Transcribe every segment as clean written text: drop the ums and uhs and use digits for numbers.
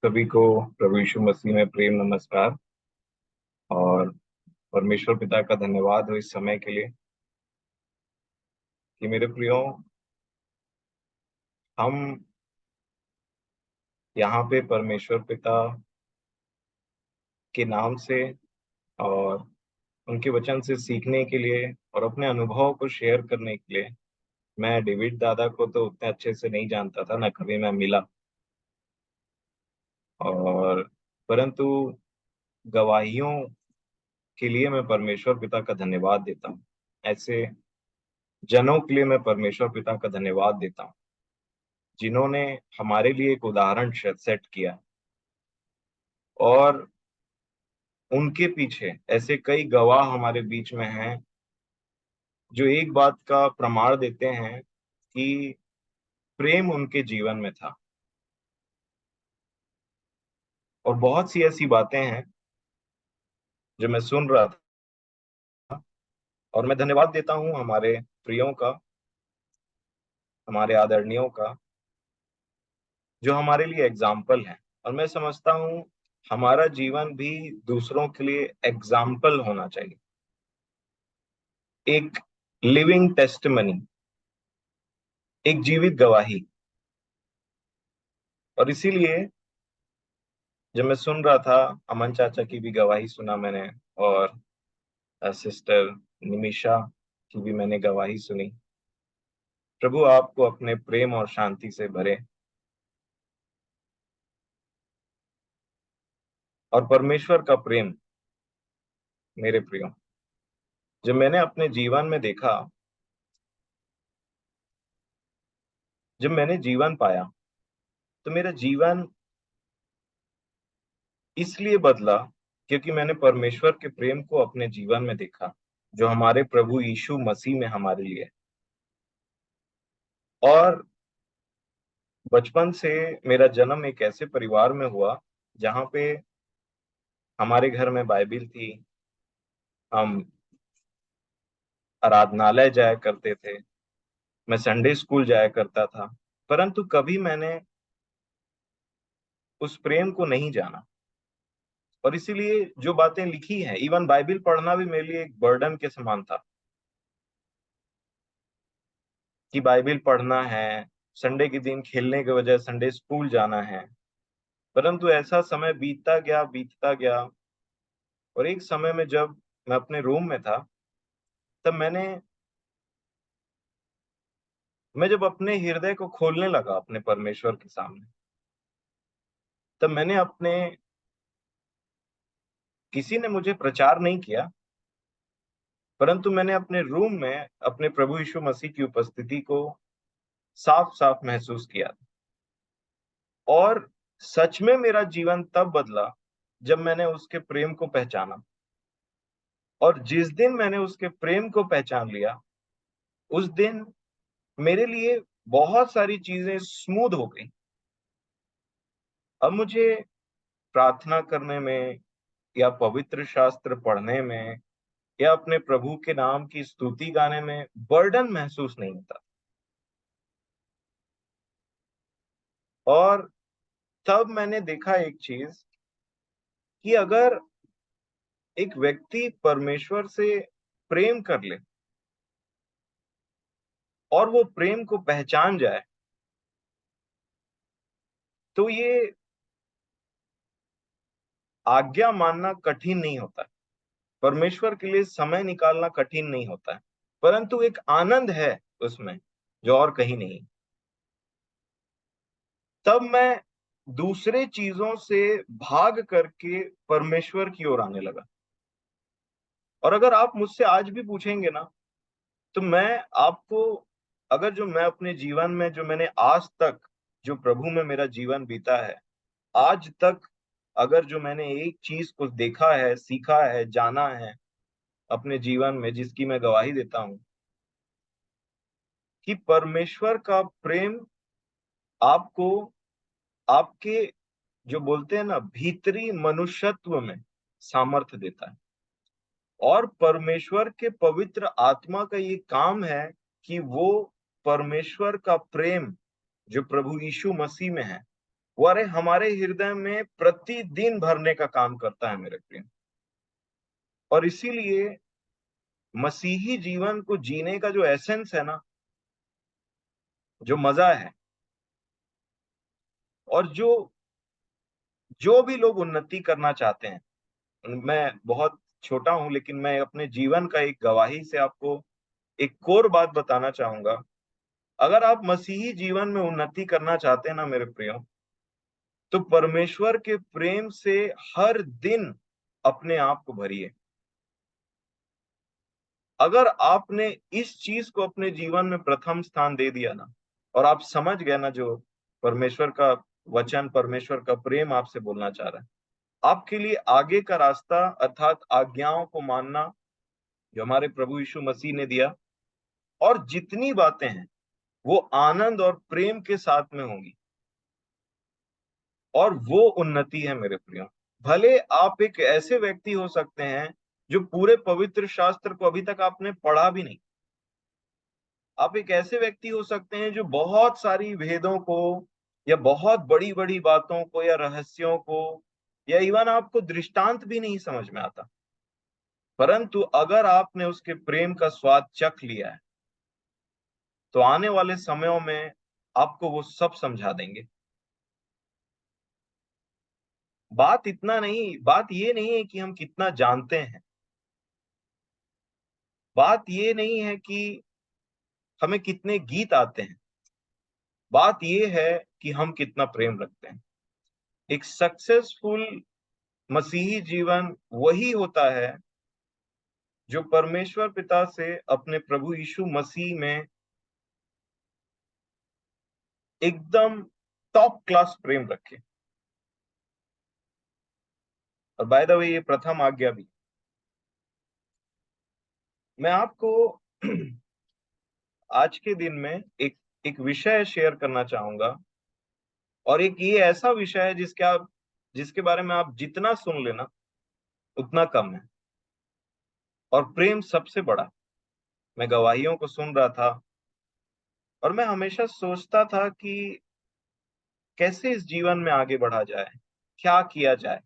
सभी को प्रभु यीशु मसीह में प्रेम नमस्कार। और परमेश्वर पिता का धन्यवाद हो इस समय के लिए कि मेरे प्रियो, हम यहाँ पे परमेश्वर पिता के नाम से और उनके वचन से सीखने के लिए और अपने अनुभव को शेयर करने के लिए। मैं डेविड दादा को तो उतने अच्छे से नहीं जानता था, ना कभी मैं मिला, और परंतु गवाहियों के लिए मैं परमेश्वर पिता का धन्यवाद देता हूँ। ऐसे जनों के लिए मैं परमेश्वर पिता का धन्यवाद देता हूँ जिन्होंने हमारे लिए एक उदाहरण सेट किया। और उनके पीछे ऐसे कई गवाह हमारे बीच में हैं जो एक बात का प्रमाण देते हैं कि प्रेम उनके जीवन में था। और बहुत सी ऐसी बातें हैं जो मैं सुन रहा था, और मैं धन्यवाद देता हूं हमारे प्रियों का, हमारे आदरणीयों का, जो हमारे लिए एग्जाम्पल है। और मैं समझता हूं हमारा जीवन भी दूसरों के लिए एग्जाम्पल होना चाहिए, एक लिविंग टेस्टिमनी, एक जीवित गवाही। और इसीलिए जब मैं सुन रहा था, अमन चाचा की भी गवाही सुना मैंने, और सिस्टर निमिषा की भी मैंने गवाही सुनी। प्रभु आपको अपने प्रेम और शांति से भरे। और परमेश्वर का प्रेम, मेरे प्रियो, जब मैंने अपने जीवन में देखा, जब मैंने जीवन पाया, तो मेरा जीवन इसलिए बदला क्योंकि मैंने परमेश्वर के प्रेम को अपने जीवन में देखा, जो हमारे प्रभु यीशु मसीह में हमारे लिए है। और बचपन से मेरा जन्म एक ऐसे परिवार में हुआ जहाँ पे हमारे घर में बाइबिल थी, हम आराधनालय जाया करते थे, मैं संडे स्कूल जाया करता था, परंतु कभी मैंने उस प्रेम को नहीं जाना। और इसीलिए जो बातें लिखी हैं, इवन बाइबिल पढ़ना भी मेरे लिए एक बर्डन के समान था कि बाइबिल पढ़ना है, संडे के दिन खेलने के वजह संडे स्कूल जाना है। परंतु ऐसा समय बीतता गया, और एक समय में जब मैं अपने रूम में था, तब मैं जब अपने हृदय को खोलने लगा अपने परमेश्वर के सामने, तब मैंने अपने, किसी ने मुझे प्रचार नहीं किया, परंतु मैंने अपने रूम में अपने प्रभु यीशु मसीह की उपस्थिति को साफ साफ महसूस किया। और सच में मेरा जीवन तब बदला जब मैंने उसके प्रेम को पहचाना। और जिस दिन मैंने उसके प्रेम को पहचान लिया, उस दिन मेरे लिए बहुत सारी चीजें स्मूथ हो गई। अब मुझे प्रार्थना करने में, या पवित्र शास्त्र पढ़ने में, या अपने प्रभु के नाम की स्तुति गाने में बर्डन महसूस नहीं होता। और तब मैंने देखा एक चीज, कि अगर एक व्यक्ति परमेश्वर से प्रेम कर ले और वो प्रेम को पहचान जाए, तो ये आज्ञा मानना कठिन नहीं होता है। परमेश्वर के लिए समय निकालना कठिन नहीं होता है, परंतु एक आनंद है उसमें जो और कहीं नहीं। तब मैं दूसरे चीजों से भाग करके परमेश्वर की ओर आने लगा। और अगर आप मुझसे आज भी पूछेंगे ना, तो मैं आपको, अगर जो मैं अपने जीवन में, जो मैंने आज तक, जो प्रभु में मेरा जीवन बीता है, आज तक अगर जो मैंने एक चीज को देखा है, सीखा है, जाना है अपने जीवन में, जिसकी मैं गवाही देता हूं, कि परमेश्वर का प्रेम आपको, आपके, जो बोलते हैं ना, भीतरी मनुष्यत्व में सामर्थ्य देता है। और परमेश्वर के पवित्र आत्मा का ये काम है कि वो परमेश्वर का प्रेम जो प्रभु यीशु मसीह में है, वो अरे हमारे हृदय में प्रतिदिन भरने का काम करता है मेरे प्रिय। और इसीलिए मसीही जीवन को जीने का जो एसेंस है ना, जो मजा है, और जो जो भी लोग उन्नति करना चाहते हैं, मैं बहुत छोटा हूं लेकिन मैं अपने जीवन का एक गवाही से आपको एक कोर बात बताना चाहूंगा। अगर आप मसीही जीवन में उन्नति करना चाहते हैं ना मेरे प्रियो, तो परमेश्वर के प्रेम से हर दिन अपने आप को भरिए। अगर आपने इस चीज को अपने जीवन में प्रथम स्थान दे दिया ना, और आप समझ गए ना जो परमेश्वर का वचन, परमेश्वर का प्रेम आपसे बोलना चाह रहा है, आपके लिए आगे का रास्ता अर्थात आज्ञाओं को मानना जो हमारे प्रभु यीशु मसीह ने दिया, और जितनी बातें हैं वो आनंद और प्रेम के साथ में होंगी, और वो उन्नति है मेरे प्रियो। भले आप एक ऐसे व्यक्ति हो सकते हैं जो पूरे पवित्र शास्त्र को अभी तक आपने पढ़ा भी नहीं। आप एक ऐसे व्यक्ति हो सकते हैं जो बहुत सारी भेदों को, या बहुत बड़ी बड़ी बातों को, या रहस्यों को, या इवन आपको दृष्टांत भी नहीं समझ में आता। परंतु अगर आपने उसके प्रेम का स्वाद चख लिया है, तो आने वाले समयों में आपको वो सब समझा देंगे। बात ये नहीं है कि हम कितना जानते हैं, बात ये नहीं है कि हमें कितने गीत आते हैं, बात ये है कि हम कितना प्रेम रखते हैं। एक सक्सेसफुल मसीही जीवन वही होता है जो परमेश्वर पिता से अपने प्रभु यीशु मसीह में एकदम टॉप क्लास प्रेम रखे। और बाय द वे ये प्रथम आज्ञा भी। मैं आपको आज के दिन में एक विषय शेयर करना चाहूंगा, और एक ये ऐसा विषय है जिसके बारे में आप जितना सुन लेना उतना कम है, और प्रेम सबसे बड़ा। मैं गवाहियों को सुन रहा था, और मैं हमेशा सोचता था कि कैसे इस जीवन में आगे बढ़ा जाए, क्या किया जाए,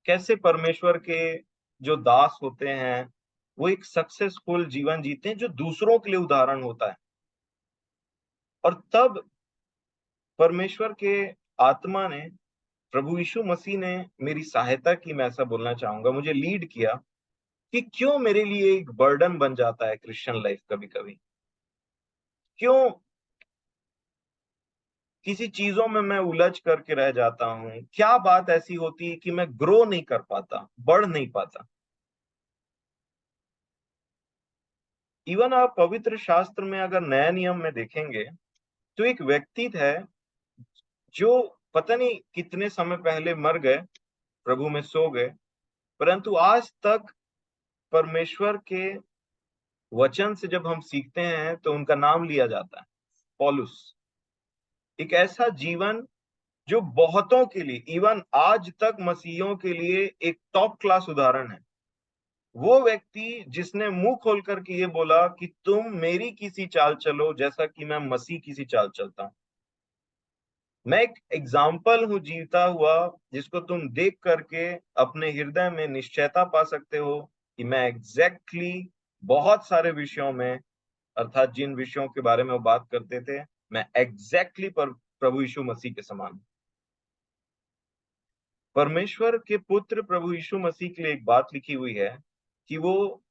कैसे परमेश्वर के जो दास होते हैं वो एक सक्सेसफुल जीवन जीते हैं जो दूसरों के लिए उदाहरण होता है। और तब परमेश्वर के आत्मा ने, प्रभु यीशु मसीह ने मेरी सहायता की, मैं ऐसा बोलना चाहूंगा, मुझे लीड किया कि क्यों मेरे लिए एक बर्डन बन जाता है क्रिश्चियन लाइफ कभी कभी। क्यों किसी चीजों में मैं उलझ करके रह जाता हूँ, क्या बात ऐसी होती है कि मैं ग्रो नहीं कर पाता, बढ़ नहीं पाता। इवन आप पवित्र शास्त्र में अगर नया नियम में देखेंगे, तो एक व्यक्ति है जो पता नहीं कितने समय पहले मर गए, प्रभु में सो गए, परंतु आज तक परमेश्वर के वचन से जब हम सीखते हैं तो उनका नाम लिया जाता है, पौलुस। एक ऐसा जीवन जो बहुतों के लिए, इवन आज तक मसीहियों के लिए एक टॉप क्लास उदाहरण है। वो व्यक्ति जिसने मुंह खोल करके ये बोला कि तुम मेरी किसी चाल चलो जैसा कि मैं मसीह किसी चाल चलता हूं। मैं एक एग्जाम्पल हूं जीता हुआ, जिसको तुम देख करके अपने हृदय में निश्चयता पा सकते हो कि मैं बहुत सारे विषयों में, अर्थात जिन विषयों के बारे में वो बात करते थे, मैं पर प्रभु यीशु मसीह के समान हूं। परमेश्वर के पुत्र प्रभु यीशु मसीह के लिए एक बात लिखी हुई है कि वो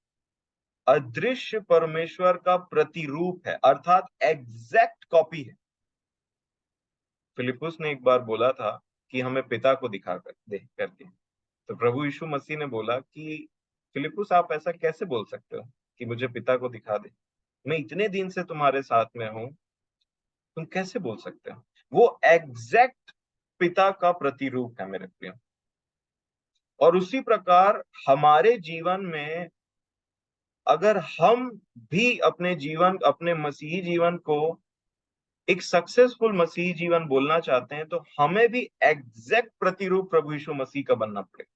अदृश्य परमेश्वर का प्रतिरूप है, अर्थात एग्जैक्ट कॉपी है। फिलिपुस ने एक बार बोला था कि हमें पिता को दिखा कर दे करके, तो प्रभु यीशु मसीह ने बोला कि फिलिपुस आप ऐसा कैसे बोल सकते हो कि मुझे पिता को दिखा दे, मैं इतने दिन से तुम्हारे साथ में हूं, तुम कैसे बोल सकते हो। वो एग्जैक्ट पिता का प्रतिरूप है मेरे प्रिय। और उसी प्रकार हमारे जीवन में अगर हम भी अपने मसीही जीवन को एक सक्सेसफुल मसीही जीवन बोलना चाहते हैं, तो हमें भी एग्जैक्ट प्रतिरूप प्रभु यीशु मसीह का बनना पड़ेगा।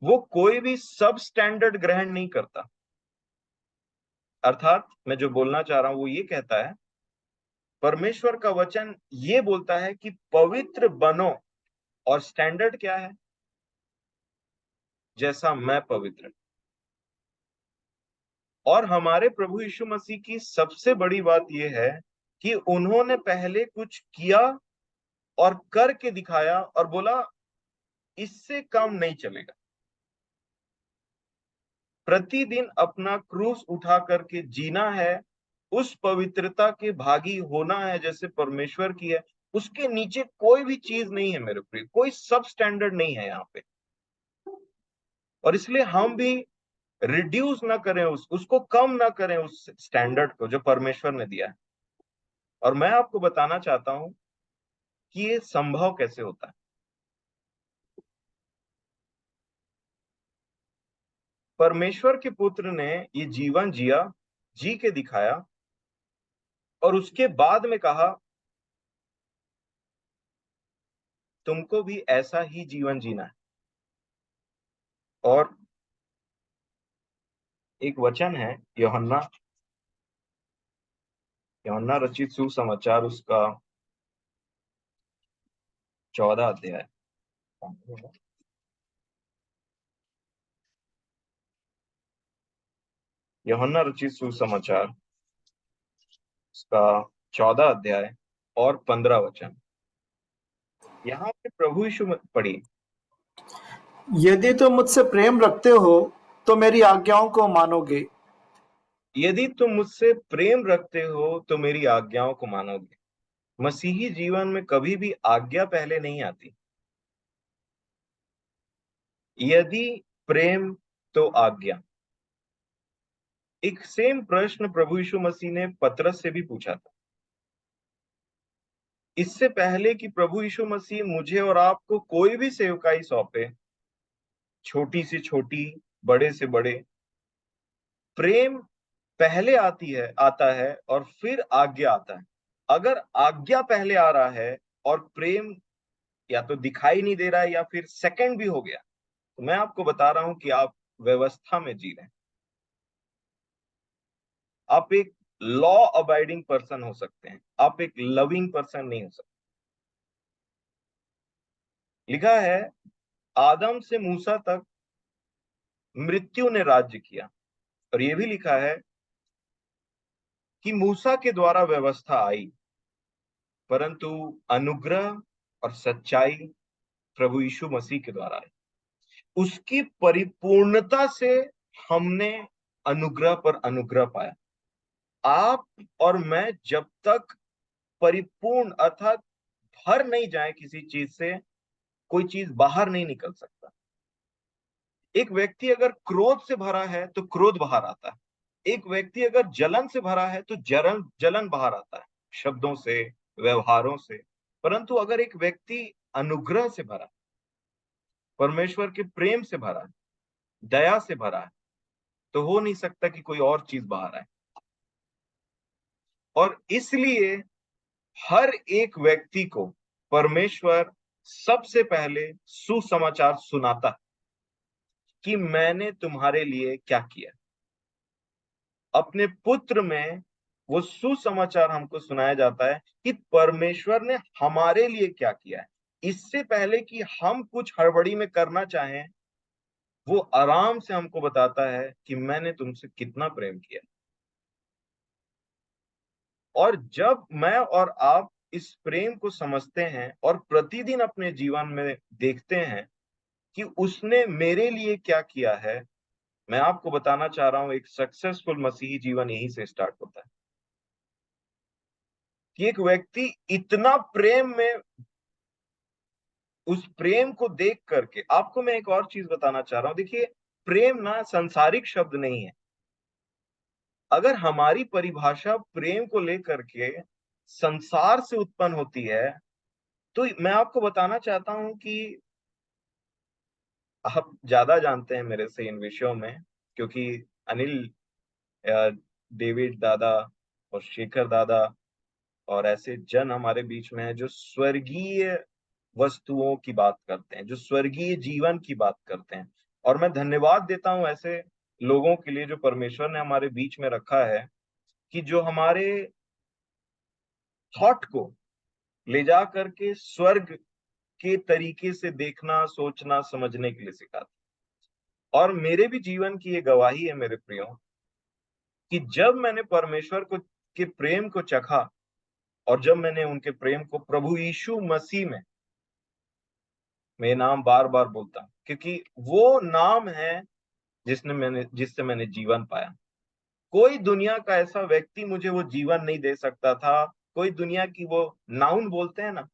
वो कोई भी सब स्टैंडर्ड ग्रहण नहीं करता। अर्थात मैं जो बोलना चाह रहा हूं वो ये कहता है, परमेश्वर का वचन ये बोलता है कि पवित्र बनो, और स्टैंडर्ड क्या है? जैसा मैं पवित्र। और हमारे प्रभु यीशु मसीह की सबसे बड़ी बात यह है कि उन्होंने पहले कुछ किया और करके दिखाया और बोला इससे काम नहीं चलेगा। प्रतिदिन अपना क्रूस उठा करके जीना है, उस पवित्रता के भागी होना है जैसे परमेश्वर की है। उसके नीचे कोई भी चीज नहीं है मेरे प्रिय, कोई सब स्टैंडर्ड नहीं है यहाँ पे। और इसलिए हम भी रिड्यूस ना करें, उसको कम ना करें, उस स्टैंडर्ड को जो परमेश्वर ने दिया है। और मैं आपको बताना चाहता हूं कि ये संभव कैसे होता है। परमेश्वर के पुत्र ने ये जीवन जिया, जी के दिखाया, और उसके बाद में कहा तुमको भी ऐसा ही जीवन जीना है। और एक वचन है यूहन्ना रचित सुसमाचार, उसका 14 अध्याय। यूहन्ना रचित सुसमाचार, उसका 14 अध्याय और 15 वचन। यहाँ पे प्रभु यीशु पढ़िए। यदि तुम मुझसे प्रेम रखते हो तो मेरी आज्ञाओं को मानोगे। यदि तुम मुझसे प्रेम रखते हो तो मेरी आज्ञाओं को मानोगे। मसीही जीवन में कभी भी आज्ञा पहले नहीं आती। यदि प्रेम तो आज्ञा। एक सेम प्रश्न प्रभु यीशु मसीह ने पतरस से भी पूछा था। इससे पहले कि प्रभु यीशु मसीह मुझे और आपको कोई भी सेवकाई सौंपे, छोटी से छोटी, बड़े से बड़े, प्रेम पहले आता है और फिर आज्ञा आता है। अगर आज्ञा पहले आ रहा है और प्रेम या तो दिखाई नहीं दे रहा है या फिर सेकंड भी हो गया, तो मैं आपको बता रहा हूं कि आप व्यवस्था में जी रहे हैं। आप एक लॉ अबाइडिंग पर्सन हो सकते हैं, आप एक लविंग पर्सन नहीं हो सकते। लिखा है आदम से मूसा तक मृत्यु ने राज्य किया, और यह भी लिखा है कि मूसा के द्वारा व्यवस्था आई, परंतु अनुग्रह और सच्चाई प्रभु यीशु मसीह के द्वारा आई। उसकी परिपूर्णता से हमने अनुग्रह पर अनुग्रह पाया। आप और मैं जब तक परिपूर्ण अर्थात भर नहीं जाए किसी चीज से, कोई चीज बाहर नहीं निकल सकता। एक व्यक्ति अगर क्रोध से भरा है तो क्रोध बाहर आता है। एक व्यक्ति अगर जलन से भरा है तो जलन बाहर आता है, शब्दों से, व्यवहारों से। परंतु अगर एक व्यक्ति अनुग्रह से भरा, परमेश्वर के प्रेम से भरा है, दया से भरा है, तो हो नहीं सकता कि कोई और चीज बाहर आए। और इसलिए हर एक व्यक्ति को परमेश्वर सबसे पहले सुसमाचार सुनाता है कि मैंने तुम्हारे लिए क्या किया। अपने पुत्र में वो सुसमाचार हमको सुनाया जाता है कि परमेश्वर ने हमारे लिए क्या किया है। इससे पहले कि हम कुछ हड़बड़ी में करना चाहें, वो आराम से हमको बताता है कि मैंने तुमसे कितना प्रेम किया। और जब मैं और आप इस प्रेम को समझते हैं और प्रतिदिन अपने जीवन में देखते हैं कि उसने मेरे लिए क्या किया है, मैं आपको बताना चाह रहा हूं एक सक्सेसफुल मसीही जीवन यहीं से स्टार्ट होता है कि एक व्यक्ति इतना प्रेम में, उस प्रेम को देख करके। आपको मैं एक और चीज बताना चाह रहा हूं, देखिए प्रेम ना सांसारिक शब्द नहीं है। अगर हमारी परिभाषा प्रेम को लेकर के संसार से उत्पन्न होती है, तो मैं आपको बताना चाहता हूं कि आप ज्यादा जानते हैं मेरे से इन विषयों में, क्योंकि अनिल, अ, डेविड दादा और शेखर दादा और ऐसे जन हमारे बीच में हैं जो स्वर्गीय वस्तुओं की बात करते हैं, जो स्वर्गीय जीवन की बात करते हैं। और मैं धन्यवाद देता हूं ऐसे लोगों के लिए जो परमेश्वर ने हमारे बीच में रखा है, कि जो हमारे थॉट को ले जा करके स्वर्ग के तरीके से देखना, सोचना, समझने के लिए सिखाता। और मेरे भी जीवन की ये गवाही है मेरे प्रियो, कि जब मैंने परमेश्वर को के प्रेम को चखा, और जब मैंने उनके प्रेम को प्रभु यीशु मसीह में, मैं नाम बार बार बोलता हूं क्योंकि वो नाम है जिससे मैंने जीवन पाया। कोई दुनिया का ऐसा व्यक्ति मुझे वो जीवन नहीं दे सकता था। कोई दुनिया की वो नाउन बोलते हैं ना,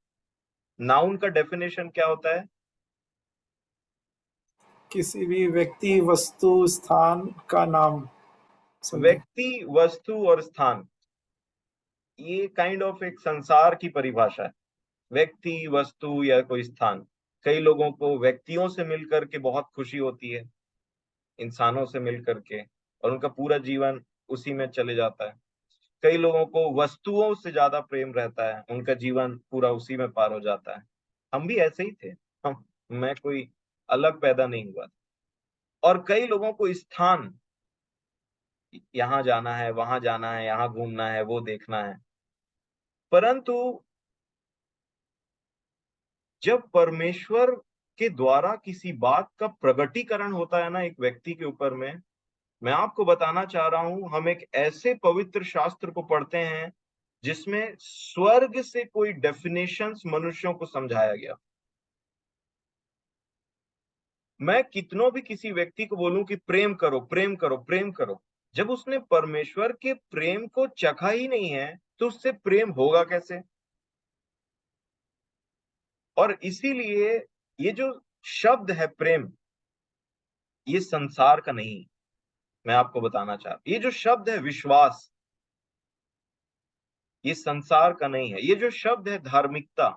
नाउन का डेफिनेशन क्या होता है? किसी भी व्यक्ति, वस्तु, स्थान का नाम समझे। व्यक्ति, वस्तु और स्थान, ये काइंड ऑफ एक संसार की परिभाषा है। व्यक्ति, वस्तु या कोई स्थान। कई लोगों को व्यक्तियों से मिलकर के बहुत खुशी होती है, इंसानों से मिलकर के, और उनका पूरा जीवन उसी में चले जाता है। कई लोगों को वस्तुओं से ज्यादा प्रेम रहता है, उनका जीवन पूरा उसी में पार हो जाता है। हम भी ऐसे ही थे। हम मैं कोई अलग पैदा नहीं हुआ था। और कई लोगों को स्थान, यहाँ जाना है, वहां जाना है, यहाँ घूमना है, वो देखना है। परंतु जब परमेश्वर के द्वारा किसी बात का प्रगटीकरण होता है ना एक व्यक्ति के ऊपर में, मैं आपको बताना चाह रहा हूं, हम एक ऐसे पवित्र शास्त्र को पढ़ते हैं जिसमें स्वर्ग से कोई डेफिनेशंस मनुष्यों को समझाया गया। मैं कितनों भी किसी व्यक्ति को बोलूं कि प्रेम करो, प्रेम करो, प्रेम करो, जब उसने परमेश्वर के प्रेम को चखा ही नहीं है तो उससे प्रेम होगा कैसे? और इसीलिए ये जो शब्द है प्रेम, ये संसार का नहीं। मैं आपको बताना चाह रहा हूं, ये जो शब्द है विश्वास, ये संसार का नहीं है। ये जो शब्द है धार्मिकता,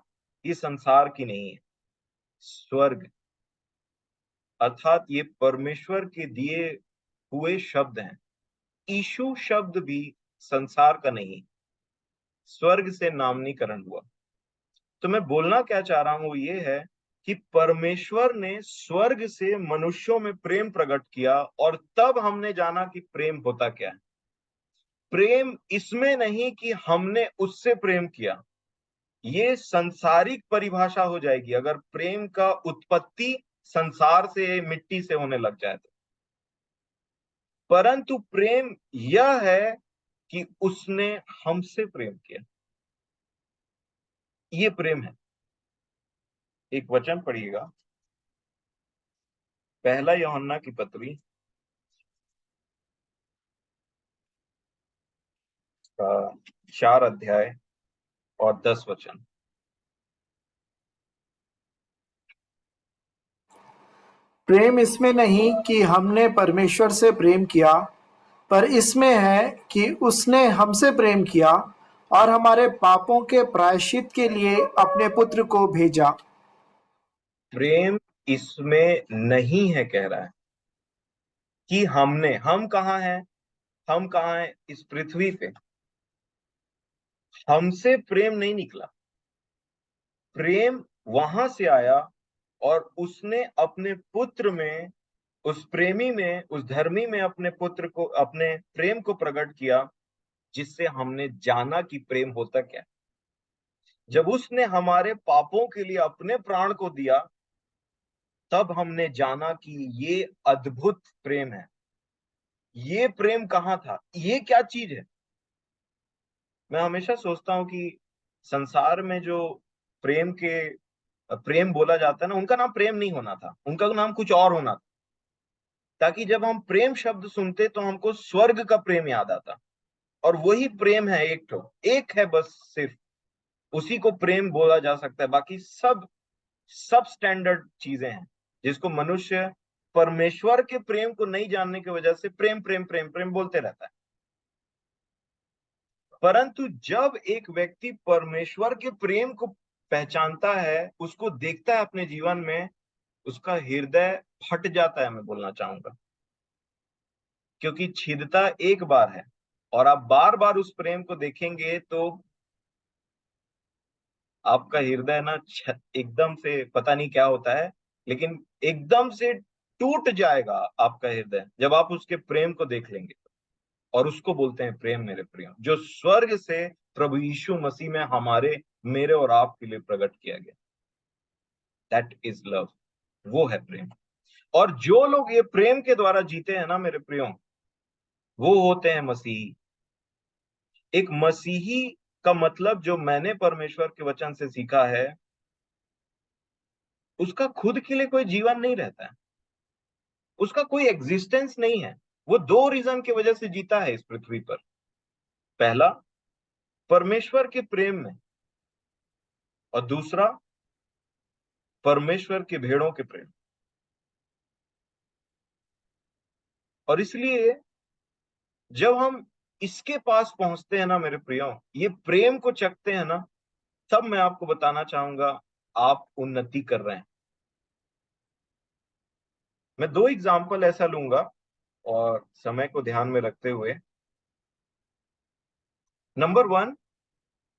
ये संसार की नहीं है। स्वर्ग, अर्थात ये परमेश्वर के दिए हुए शब्द हैं। ईशु शब्द भी संसार का नहीं, स्वर्ग से नामनीकरण हुआ। तो मैं बोलना क्या चाह रहा हूं वो ये है कि परमेश्वर ने स्वर्ग से मनुष्यों में प्रेम प्रकट किया, और तब हमने जाना कि प्रेम होता क्या है। प्रेम इसमें नहीं कि हमने उससे प्रेम किया, ये संसारिक परिभाषा हो जाएगी अगर प्रेम का उत्पत्ति संसार से, मिट्टी से होने लग जाए तो। परंतु प्रेम यह है कि उसने हमसे प्रेम किया, ये प्रेम है। एक वचन पढ़िएगा, पहला यूहन्ना की पत्री का 4 अध्याय और 10 वचन। प्रेम इसमें नहीं कि हमने परमेश्वर से प्रेम किया, पर इसमें है कि उसने हमसे प्रेम किया और हमारे पापों के प्रायश्चित के लिए अपने पुत्र को भेजा। प्रेम इसमें नहीं है, कह रहा है कि हम कहाँ हैं? हम कहाँ हैं? इस पृथ्वी पे। हमसे प्रेम नहीं निकला, प्रेम वहां से आया, और उसने अपने पुत्र में, उस प्रेमी में, उस धर्मी में अपने पुत्र को, अपने प्रेम को प्रकट किया, जिससे हमने जाना कि प्रेम होता क्या है। जब उसने हमारे पापों के लिए अपने प्राण को दिया, तब हमने जाना कि ये अद्भुत प्रेम है। ये प्रेम कहाँ था? ये क्या चीज है? मैं हमेशा सोचता हूं कि संसार में जो प्रेम बोला जाता है ना, उनका नाम प्रेम नहीं होना था, उनका नाम कुछ और होना था। ताकि जब हम प्रेम शब्द सुनते तो हमको स्वर्ग का प्रेम याद आता, और वही प्रेम है, एक है बस, सिर्फ उसी को प्रेम बोला जा सकता है। बाकी सब सब स्टैंडर्ड चीजें हैं जिसको मनुष्य परमेश्वर के प्रेम को नहीं जानने की वजह से प्रेम प्रेम प्रेम प्रेम बोलते रहता है। परंतु जब एक व्यक्ति परमेश्वर के प्रेम को पहचानता है, उसको देखता है अपने जीवन में, उसका हृदय फट जाता है, मैं बोलना चाहूंगा। क्योंकि छिदता एक बार है, और आप बार बार उस प्रेम को देखेंगे तो आपका हृदय ना एकदम से, पता नहीं क्या होता है, लेकिन एकदम से टूट जाएगा आपका हृदय जब आप उसके प्रेम को देख लेंगे। और उसको बोलते हैं प्रेम, मेरे प्रिय, जो स्वर्ग से प्रभु यीशु मसीह में हमारे, मेरे और आपके लिए प्रकट किया गया। दैट इज लव, वो है प्रेम। और जो लोग ये प्रेम के द्वारा जीते हैं ना मेरे प्रियो, वो होते हैं मसीही। एक मसीही का मतलब, जो मैंने परमेश्वर के वचन से सीखा है, उसका खुद के लिए कोई जीवन नहीं रहता है, उसका कोई एग्जिस्टेंस नहीं है। वो दो रीजन की वजह से जीता है इस पृथ्वी पर। पहला, परमेश्वर के प्रेम में, और दूसरा, परमेश्वर के भेड़ों के प्रेम। और इसलिए जब हम इसके पास पहुंचते हैं ना मेरे प्रियो, ये प्रेम को चखते हैं ना, तब मैं आपको बताना चाहूंगा आप उन्नति कर रहे हैं। मैं दो एग्जाम्पल ऐसा लूंगा और समय को ध्यान में रखते हुए। नंबर वन,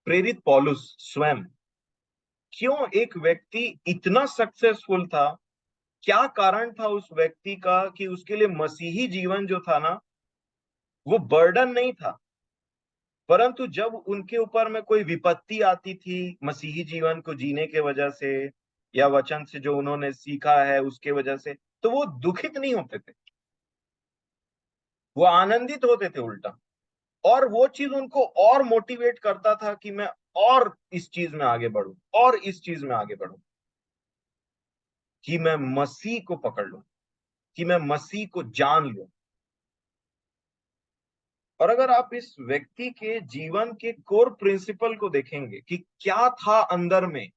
प्रेरित पौलुस स्वयं। क्यों एक व्यक्ति इतना सक्सेसफुल था? क्या कारण था उस व्यक्ति का कि उसके लिए मसीही जीवन जो था ना, वो बर्डन नहीं था। परंतु जब उनके ऊपर में कोई विपत्ति आती थी मसीही जीवन को जीने के वजह से, या वचन से जो उन्होंने सीखा है उसके वजह से, तो वो दुखित नहीं होते थे, वो आनंदित होते थे उल्टा। और वो चीज उनको और मोटिवेट करता था कि मैं और इस चीज में आगे बढ़ूं, और इस चीज में आगे बढ़ूं, कि मैं मसीह को पकड़ लूं, कि मैं मसीह को जान लूं। और अगर आप इस व्यक्ति के जीवन के कोर प्रिंसिपल को देखेंगे कि क्या था अंदर में,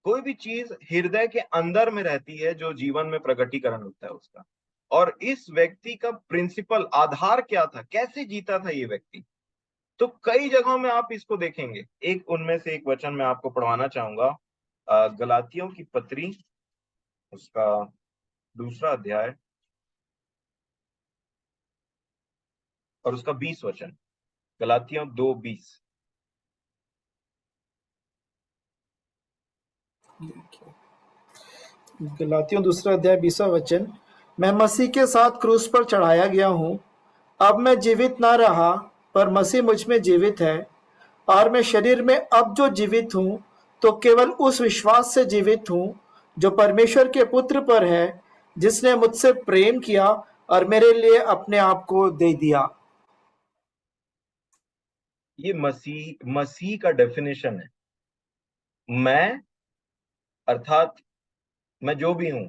कोई भी चीज हृदय के अंदर में रहती है जो जीवन में प्रकटीकरण होता है उसका। और इस व्यक्ति का प्रिंसिपल, आधार क्या था, कैसे जीता था ये व्यक्ति, तो कई जगहों में आप इसको देखेंगे। एक उनमें से एक वचन मैं आपको पढ़वाना चाहूंगा, गलातियों की पत्री, उसका दूसरा अध्याय और उसका 20 वचन। गलातियों 2:20। गलातियों दूसरा अध्याय 20वां वचन। मैं मसीह के साथ क्रूस पर चढ़ाया गया हूँ। अब मैं जीवित न रहा, पर मसीह मुझ में जीवित है। और मैं शरीर में अब जो जीवित हूँ, तो केवल उस विश्वास से जीवित हूँ जो परमेश्वर के पुत्र पर है, जिसने मुझसे प्रेम किया और मेरे लिए अपने आप को दे दिया। ये मसीह का डेफिनेशन है। मैं, अर्थात मैं जो भी हूं,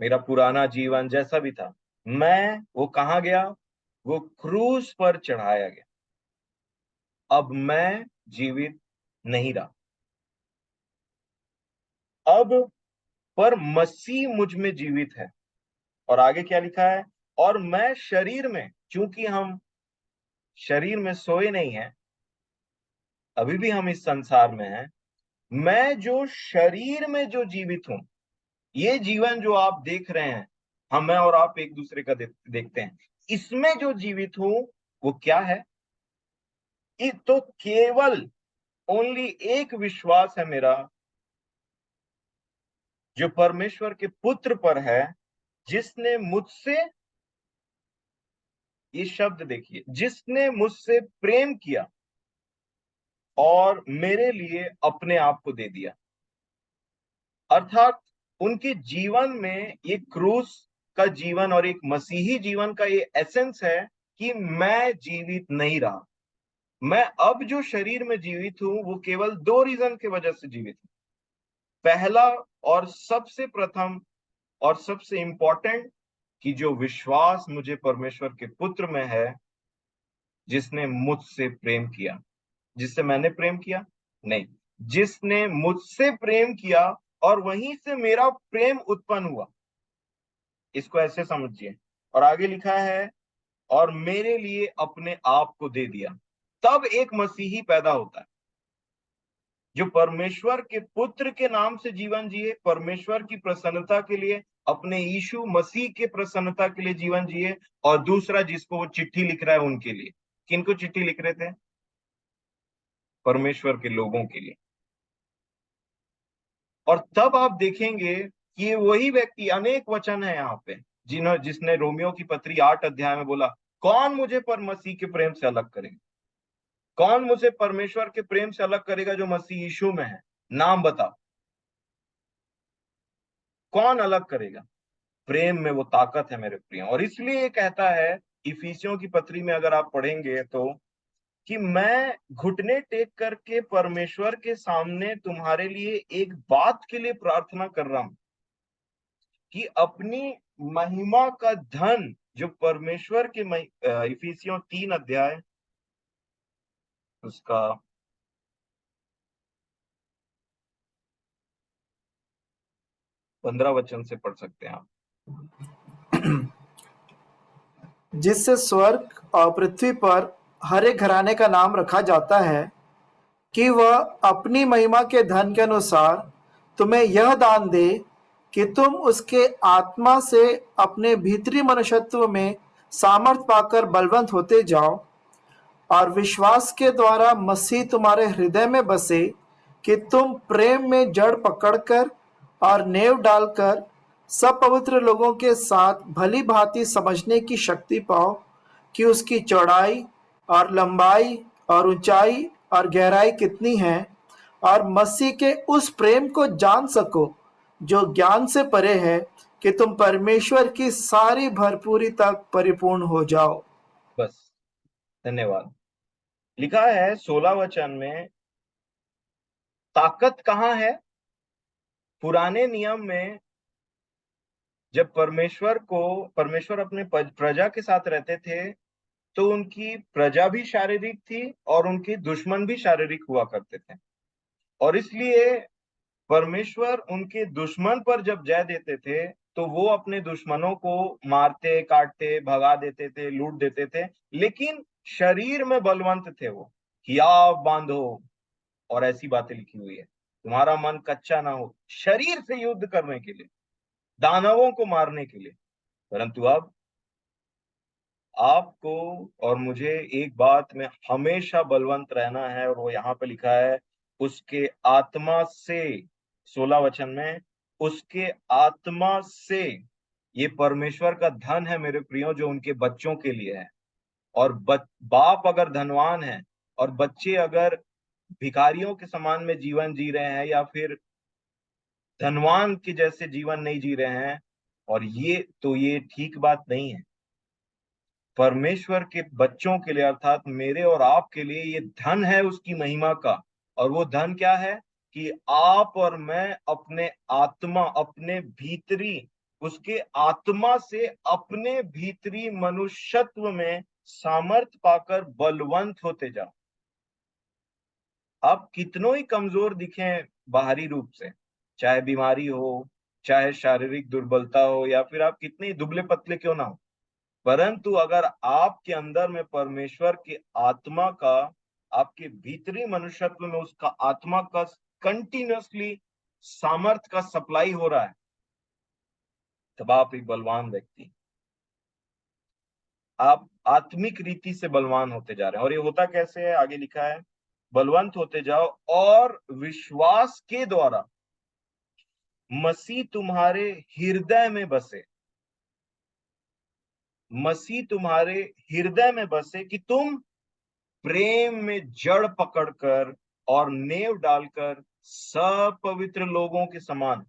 मेरा पुराना जीवन जैसा भी था, मैं, वो कहाँ गया? वो क्रूस पर चढ़ाया गया। अब मैं जीवित नहीं रहा, अब पर मसीह मुझ में जीवित है। और आगे क्या लिखा है? और मैं शरीर में, चूंकि हम शरीर में सोए नहीं हैं, अभी भी हम इस संसार में हैं, मैं जो शरीर में जो जीवित हूं, ये जीवन जो आप देख रहे हैं, हम, मैं और आप एक दूसरे का देखते हैं, इसमें जो जीवित हूं, वो क्या है? ये तो केवल ओनली एक विश्वास है मेरा, जो परमेश्वर के पुत्र पर है, जिसने मुझसे, ये शब्द देखिए, जिसने मुझसे प्रेम किया और मेरे लिए अपने आप को दे दिया। अर्थात उनके जीवन में ये क्रूस का जीवन और एक मसीही जीवन का ये एसेंस है कि मैं जीवित नहीं रहा। मैं अब जो शरीर में जीवित हूं, वो केवल दो रीजन की वजह से जीवित हूं। पहला और सबसे प्रथम और सबसे इंपॉर्टेंट, कि जो विश्वास मुझे परमेश्वर के पुत्र में है, जिसने मुझसे प्रेम किया। जिससे मैंने प्रेम किया? नहीं, जिसने मुझसे प्रेम किया और वहीं से मेरा प्रेम उत्पन्न हुआ। इसको ऐसे समझिए। और आगे लिखा है, और मेरे लिए अपने आप को दे दिया। तब एक मसीही पैदा होता है जो परमेश्वर के पुत्र के नाम से जीवन जिए, परमेश्वर की प्रसन्नता के लिए, अपने यीशु मसीह के प्रसन्नता के लिए जीवन जिए। और दूसरा, जिसको वो चिट्ठी लिख रहा है उनके लिए। किनको चिट्ठी लिख रहे थे? परमेश्वर के लोगों के लिए। और तब आप देखेंगे कि ये वही व्यक्ति, अनेक वचन है यहाँ पे, जिसने रोमियो की पत्री 8 अध्याय में बोला, कौन मुझे पर मसीह के प्रेम से अलग करेगा? कौन मुझे परमेश्वर के प्रेम से अलग करेगा जो मसीह यीशु में है? नाम बताओ, कौन अलग करेगा? प्रेम में वो ताकत है मेरे प्रिय। और इसलिए ये कहता है इफिसियों की पत्री में, अगर आप पढ़ेंगे तो, कि मैं घुटने टेक करके परमेश्वर के सामने तुम्हारे लिए एक बात के लिए प्रार्थना कर रहा हूं, कि अपनी महिमा का धन जो परमेश्वर के इफिसियों 3 अध्याय उसका 15 वचन से पढ़ सकते हैं आप। जिससे स्वर्ग और पृथ्वी पर हर एक घराने का नाम रखा जाता है, कि वह अपनी महिमा के धन के अनुसार तुम्हें यह दान दे कि तुम उसके आत्मा से अपने भीतरी मनुष्यत्व में सामर्थ पाकर बलवंत होते जाओ, और विश्वास के द्वारा मसीह तुम्हारे हृदय में बसे, कि तुम प्रेम में जड़ पकड़कर और नेव डालकर सब पवित्र लोगों के साथ भली भांति समझने की शक्ति पाओ, कि उसकी चौड़ाई और लंबाई और ऊंचाई और गहराई कितनी है, और मसीह के उस प्रेम को जान सको जो ज्ञान से परे है, कि तुम परमेश्वर की सारी भरपूरी तक परिपूर्ण हो जाओ। बस, धन्यवाद। लिखा है 16 वचन में, ताकत कहाँ है? पुराने नियम में जब परमेश्वर अपने प्रजा के साथ रहते थे, तो उनकी प्रजा भी शारीरिक थी और उनके दुश्मन भी शारीरिक हुआ करते थे। और इसलिए परमेश्वर उनके दुश्मन पर जब जय देते थे, तो वो अपने दुश्मनों को मारते, काटते, भगा देते थे, लूट देते थे। लेकिन शरीर में बलवंत थे वो। हियाव बांधो, और ऐसी बातें लिखी हुई है, तुम्हारा मन कच्चा ना हो, शरीर से युद्ध करने के लिए, दानवों को मारने के लिए। परंतु अब आपको और मुझे एक बात में हमेशा बलवंत रहना है, और वो यहाँ पे लिखा है, उसके आत्मा से। 16 वचन में, उसके आत्मा से। ये परमेश्वर का धन है मेरे प्रियो, जो उनके बच्चों के लिए है। और बाप अगर धनवान है और बच्चे अगर भिखारियों के समान में जीवन जी रहे हैं, या फिर धनवान के जैसे जीवन नहीं जी रहे हैं, और ये ठीक बात नहीं है। परमेश्वर के बच्चों के लिए, अर्थात मेरे और आपके लिए, ये धन है उसकी महिमा का। और वो धन क्या है? कि आप और मैं अपने आत्मा, अपने भीतरी, उसके आत्मा से अपने भीतरी मनुष्यत्व में सामर्थ पाकर बलवंत होते जाओ। आप कितनों ही कमजोर दिखें बाहरी रूप से, चाहे बीमारी हो, चाहे शारीरिक दुर्बलता हो, या फिर आप कितने ही दुबले पतले क्यों ना हो, परंतु अगर आपके अंदर में परमेश्वर की आत्मा का, आपके भीतरी मनुष्यत्व में उसका आत्मा का कंटिन्यूअसली सामर्थ का सप्लाई हो रहा है, तब आप एक बलवान व्यक्ति, आप आत्मिक रीति से बलवान होते जा रहे हैं। और ये होता कैसे है? आगे लिखा है, बलवंत होते जाओ और विश्वास के द्वारा मसीह तुम्हारे हृदय में बसे। मसीह तुम्हारे हृदय में बसे, कि तुम प्रेम में जड़ पकड़कर और नेव डालकर सब पवित्र लोगों के समान,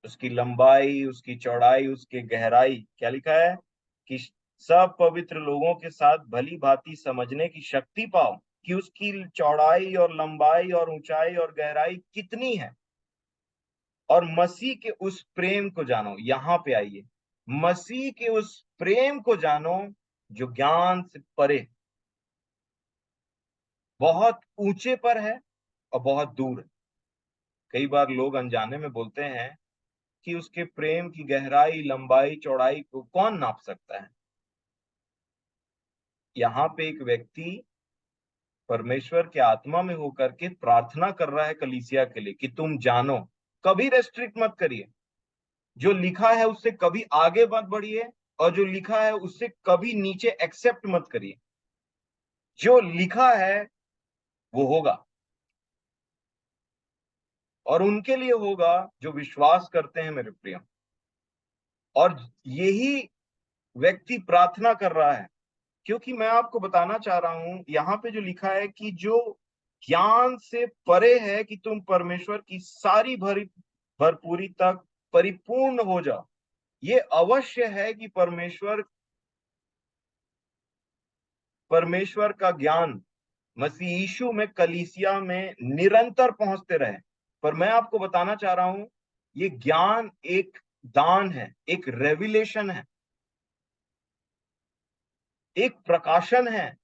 उसकी लंबाई, उसकी चौड़ाई, उसकी गहराई, क्या लिखा है? कि सब पवित्र लोगों के साथ भली भांति समझने की शक्ति पाओ, कि उसकी चौड़ाई और लंबाई और ऊंचाई और गहराई कितनी है, और मसीह के उस प्रेम को जानो। यहां पे आइए, मसीह के उस प्रेम को जानो जो ज्ञान से परे, बहुत ऊंचे पर है और बहुत दूर है। कई बार लोग अनजाने में बोलते हैं कि उसके प्रेम की गहराई, लंबाई, चौड़ाई को कौन नाप सकता है। यहाँ पे एक व्यक्ति परमेश्वर के आत्मा में होकर के प्रार्थना कर रहा है कलीसिया के लिए, कि तुम जानो। कभी रेस्ट्रिक्ट मत करिए, जो लिखा है उससे कभी आगे मत बढ़िए, और जो लिखा है उससे कभी नीचे एक्सेप्ट मत करिए। जो लिखा है वो होगा, और उनके लिए होगा जो विश्वास करते हैं मेरे प्रिय। और यही व्यक्ति प्रार्थना कर रहा है क्योंकि मैं आपको बताना चाह रहा हूं, यहाँ पे जो लिखा है कि जो ज्ञान से परे है कि तुम परमेश्वर की सारी भरपूरी तक परिपूर्ण हो जाओ। ये अवश्य है कि परमेश्वर का ज्ञान मसीह यीशु में, कलीसिया में निरंतर पहुंचते रहे। पर मैं आपको बताना चाह रहा हूं, ये ज्ञान एक दान है, एक रेविलेशन है, एक प्रकाशन है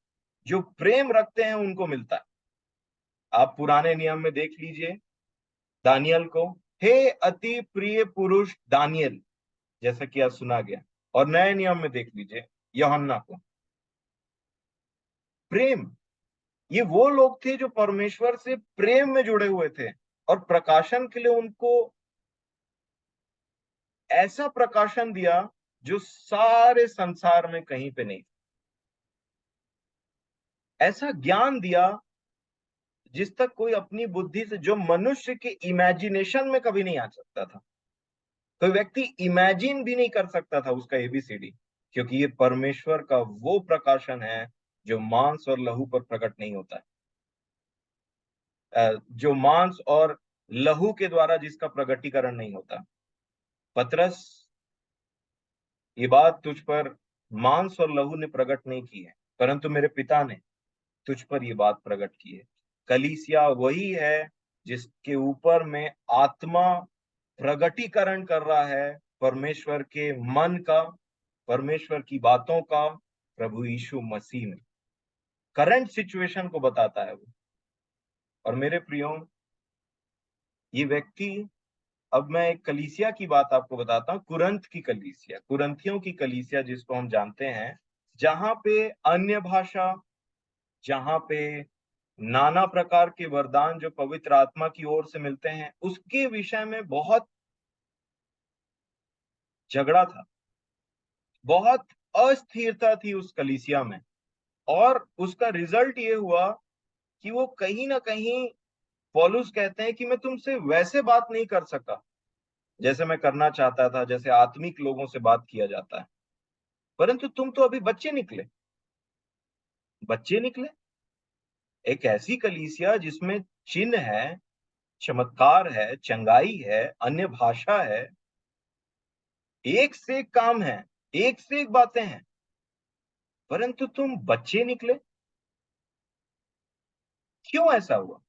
जो प्रेम रखते हैं उनको मिलता है। आप पुराने नियम में देख लीजिए दानियल को, हे अति प्रिय पुरुष दानियल, जैसा कि आज सुना गया। और नए नियम में देख लीजिए यूहन्ना को। प्रेम, ये वो लोग थे जो परमेश्वर से प्रेम में जुड़े हुए थे, और प्रकाशन के लिए उनको ऐसा प्रकाशन दिया जो सारे संसार में कहीं पे नहीं। ऐसा ज्ञान दिया जिस तक कोई अपनी बुद्धि से, जो मनुष्य के इमेजिनेशन में कभी नहीं आ सकता था। कोई व्यक्ति इमेजिन भी नहीं कर सकता था उसका एबीसीडी, क्योंकि ये परमेश्वर का वो प्रकाशन है जो मांस और लहू पर प्रकट नहीं होता है। जो मांस और लहू के द्वारा जिसका प्रगटीकरण नहीं होता। पतरस, ये बात तुझ पर मांस और लहू ने प्रकट नहीं की है, परंतु मेरे पिता ने तुझ पर ये बात प्रकट की है। कलीसिया वही है जिसके ऊपर में आत्मा प्रगटीकरण कर रहा है परमेश्वर के मन का, परमेश्वर की बातों का, प्रभु यीशु मसीह में करंट सिचुएशन को बताता है वो। और मेरे प्रियो, ये व्यक्ति, अब मैं एक कलीसिया की बात आपको बताता हूँ, कुरंथ की कलीसिया, कुरंथियों की कलीसिया जिसको हम जानते हैं, जहां पे अन्य भाषा, जहां पे नाना प्रकार के वरदान जो पवित्र आत्मा की ओर से मिलते हैं, उसके विषय में बहुत झगड़ा था, बहुत अस्थिरता थी उस कलीसिया में। और उसका रिजल्ट ये हुआ कि वो कहीं ना कहीं, पौलुस कहते हैं कि मैं तुमसे वैसे बात नहीं कर सका जैसे मैं करना चाहता था, जैसे आत्मिक लोगों से बात किया जाता है, परंतु तुम तो अभी बच्चे निकले। बच्चे निकले, एक ऐसी कलीसिया जिसमें चिन्ह है, चमत्कार है, चंगाई है, अन्य भाषा है, एक से एक काम है, एक से एक बातें हैं, परंतु तुम बच्चे निकले। क्यों ऐसा हुआ?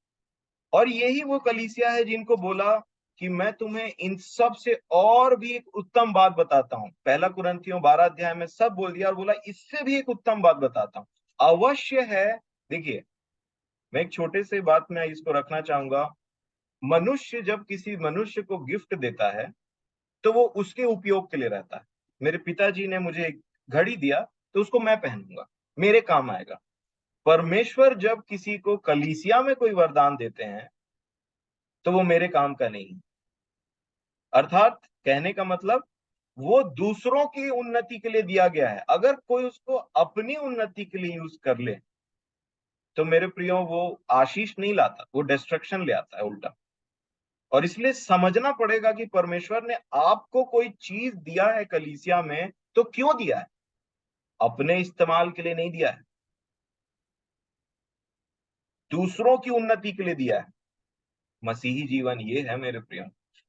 और यही वो कलीसिया है जिनको बोला कि मैं तुम्हें इन सब से और भी एक उत्तम बात बताता हूं। पहला कुरिन्थियों 12 अध्याय में सब बोल दिया और बोला इससे भी एक उत्तम बात बताता हूं। अवश्य है। देखिए, मैं एक छोटे से बात में इसको रखना चाहूंगा। मनुष्य जब किसी मनुष्य को गिफ्ट देता है तो वो उसके उपयोग के लिए रहता है। मेरे पिताजी ने मुझे एक घड़ी दिया तो उसको मैं पहनूंगा, मेरे काम आएगा। परमेश्वर जब किसी को कलीसिया में कोई वरदान देते हैं तो वो मेरे काम का नहीं। अर्थात कहने का मतलब, वो दूसरों की उन्नति के लिए दिया गया है। अगर कोई उसको अपनी उन्नति के लिए यूज कर ले तो मेरे प्रियो वो आशीष नहीं लाता, वो डिस्ट्रक्शन ले आता है उल्टा। और इसलिए समझना पड़ेगा कि परमेश्वर ने आपको कोई चीज दिया है कलीसिया में तो क्यों दिया है? अपने इस्तेमाल के लिए नहीं दिया है, दूसरों की उन्नति के लिए दिया है। मसीही जीवन ये है मेरे प्रियो।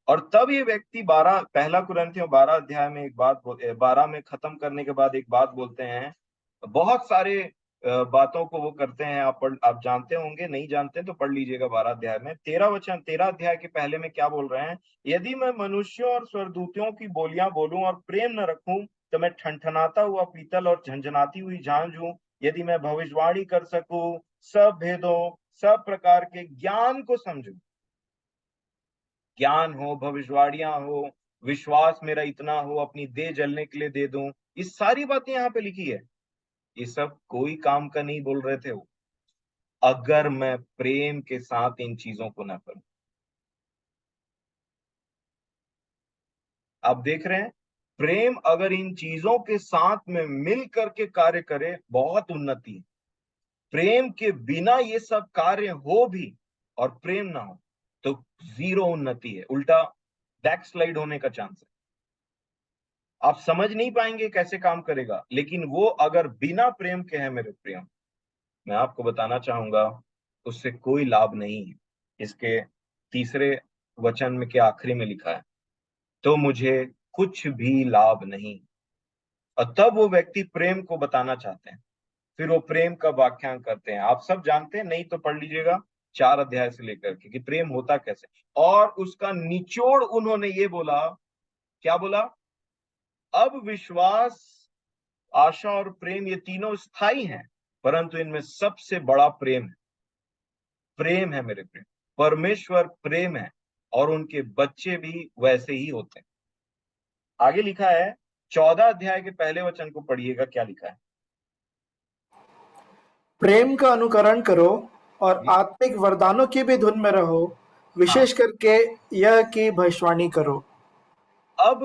और तब ये व्यक्ति 12, पहला कुरिन्थियों 12 अध्याय में एक बात, 12 में खत्म करने के बाद एक बात बोलते हैं। बहुत सारे बातों को वो करते हैं। आप जानते होंगे, नहीं जानते तो पढ़ लीजिएगा 12 अध्याय में 13 वचन। 13 अध्याय के पहले में क्या बोल रहे हैं? यदि मैं मनुष्यों और स्वर्गदूतों की बोलियां बोलूं और प्रेम न रखूं तो मैं ठनठनाता हुआ पीतल और झंझनाती हुई झांझ हूं। यदि मैं भविष्यवाणी कर सकूं, सब भेदों, सब प्रकार के ज्ञान को समझूं, ज्ञान हो, भविष्यवाणियां हो, विश्वास मेरा इतना हो, अपनी देह जलने के लिए दे दूं, ये सारी बातें यहाँ पे लिखी है। ये सब कोई काम का नहीं बोल रहे थे वो, अगर मैं प्रेम के साथ इन चीजों को ना करूं। आप देख रहे हैं, प्रेम अगर इन चीजों के साथ में मिल करके कार्य करे, बहुत उन्नति है। प्रेम के बिना ये सब कार्य हो भी और प्रेम ना हो तो जीरो उन्नति है, उल्टा बैकस्लाइड होने का चांस है। आप समझ नहीं पाएंगे कैसे काम करेगा, लेकिन वो अगर बिना प्रेम के है मेरे प्रिय, मैं आपको बताना चाहूंगा उससे कोई लाभ नहीं है। इसके तीसरे वचन में के आखिरी में लिखा है, तो मुझे कुछ भी लाभ नहीं। और तब वो व्यक्ति प्रेम को बताना चाहते हैं, फिर वो प्रेम का व्याख्यान करते हैं। आप सब जानते हैं, नहीं तो पढ़ लीजिएगा 4 अध्याय से लेकर के कि प्रेम होता कैसे। और उसका निचोड़ उन्होंने ये बोला, क्या बोला? अब विश्वास, आशा और प्रेम ये तीनों स्थायी हैं, परंतु इनमें सबसे बड़ा प्रेम है। प्रेम है मेरे प्रेम, परमेश्वर प्रेम है और उनके बच्चे भी वैसे ही होते हैं। आगे लिखा है, 14 अध्याय के पहले वचन को पढ़िएगा, क्या लिखा है? प्रेम का अनुकरण करो और जी। आत्मिक वरदानों की भी धुन में रहो, हाँ। विशेष करके यह कि भविष्यवाणी करो। अब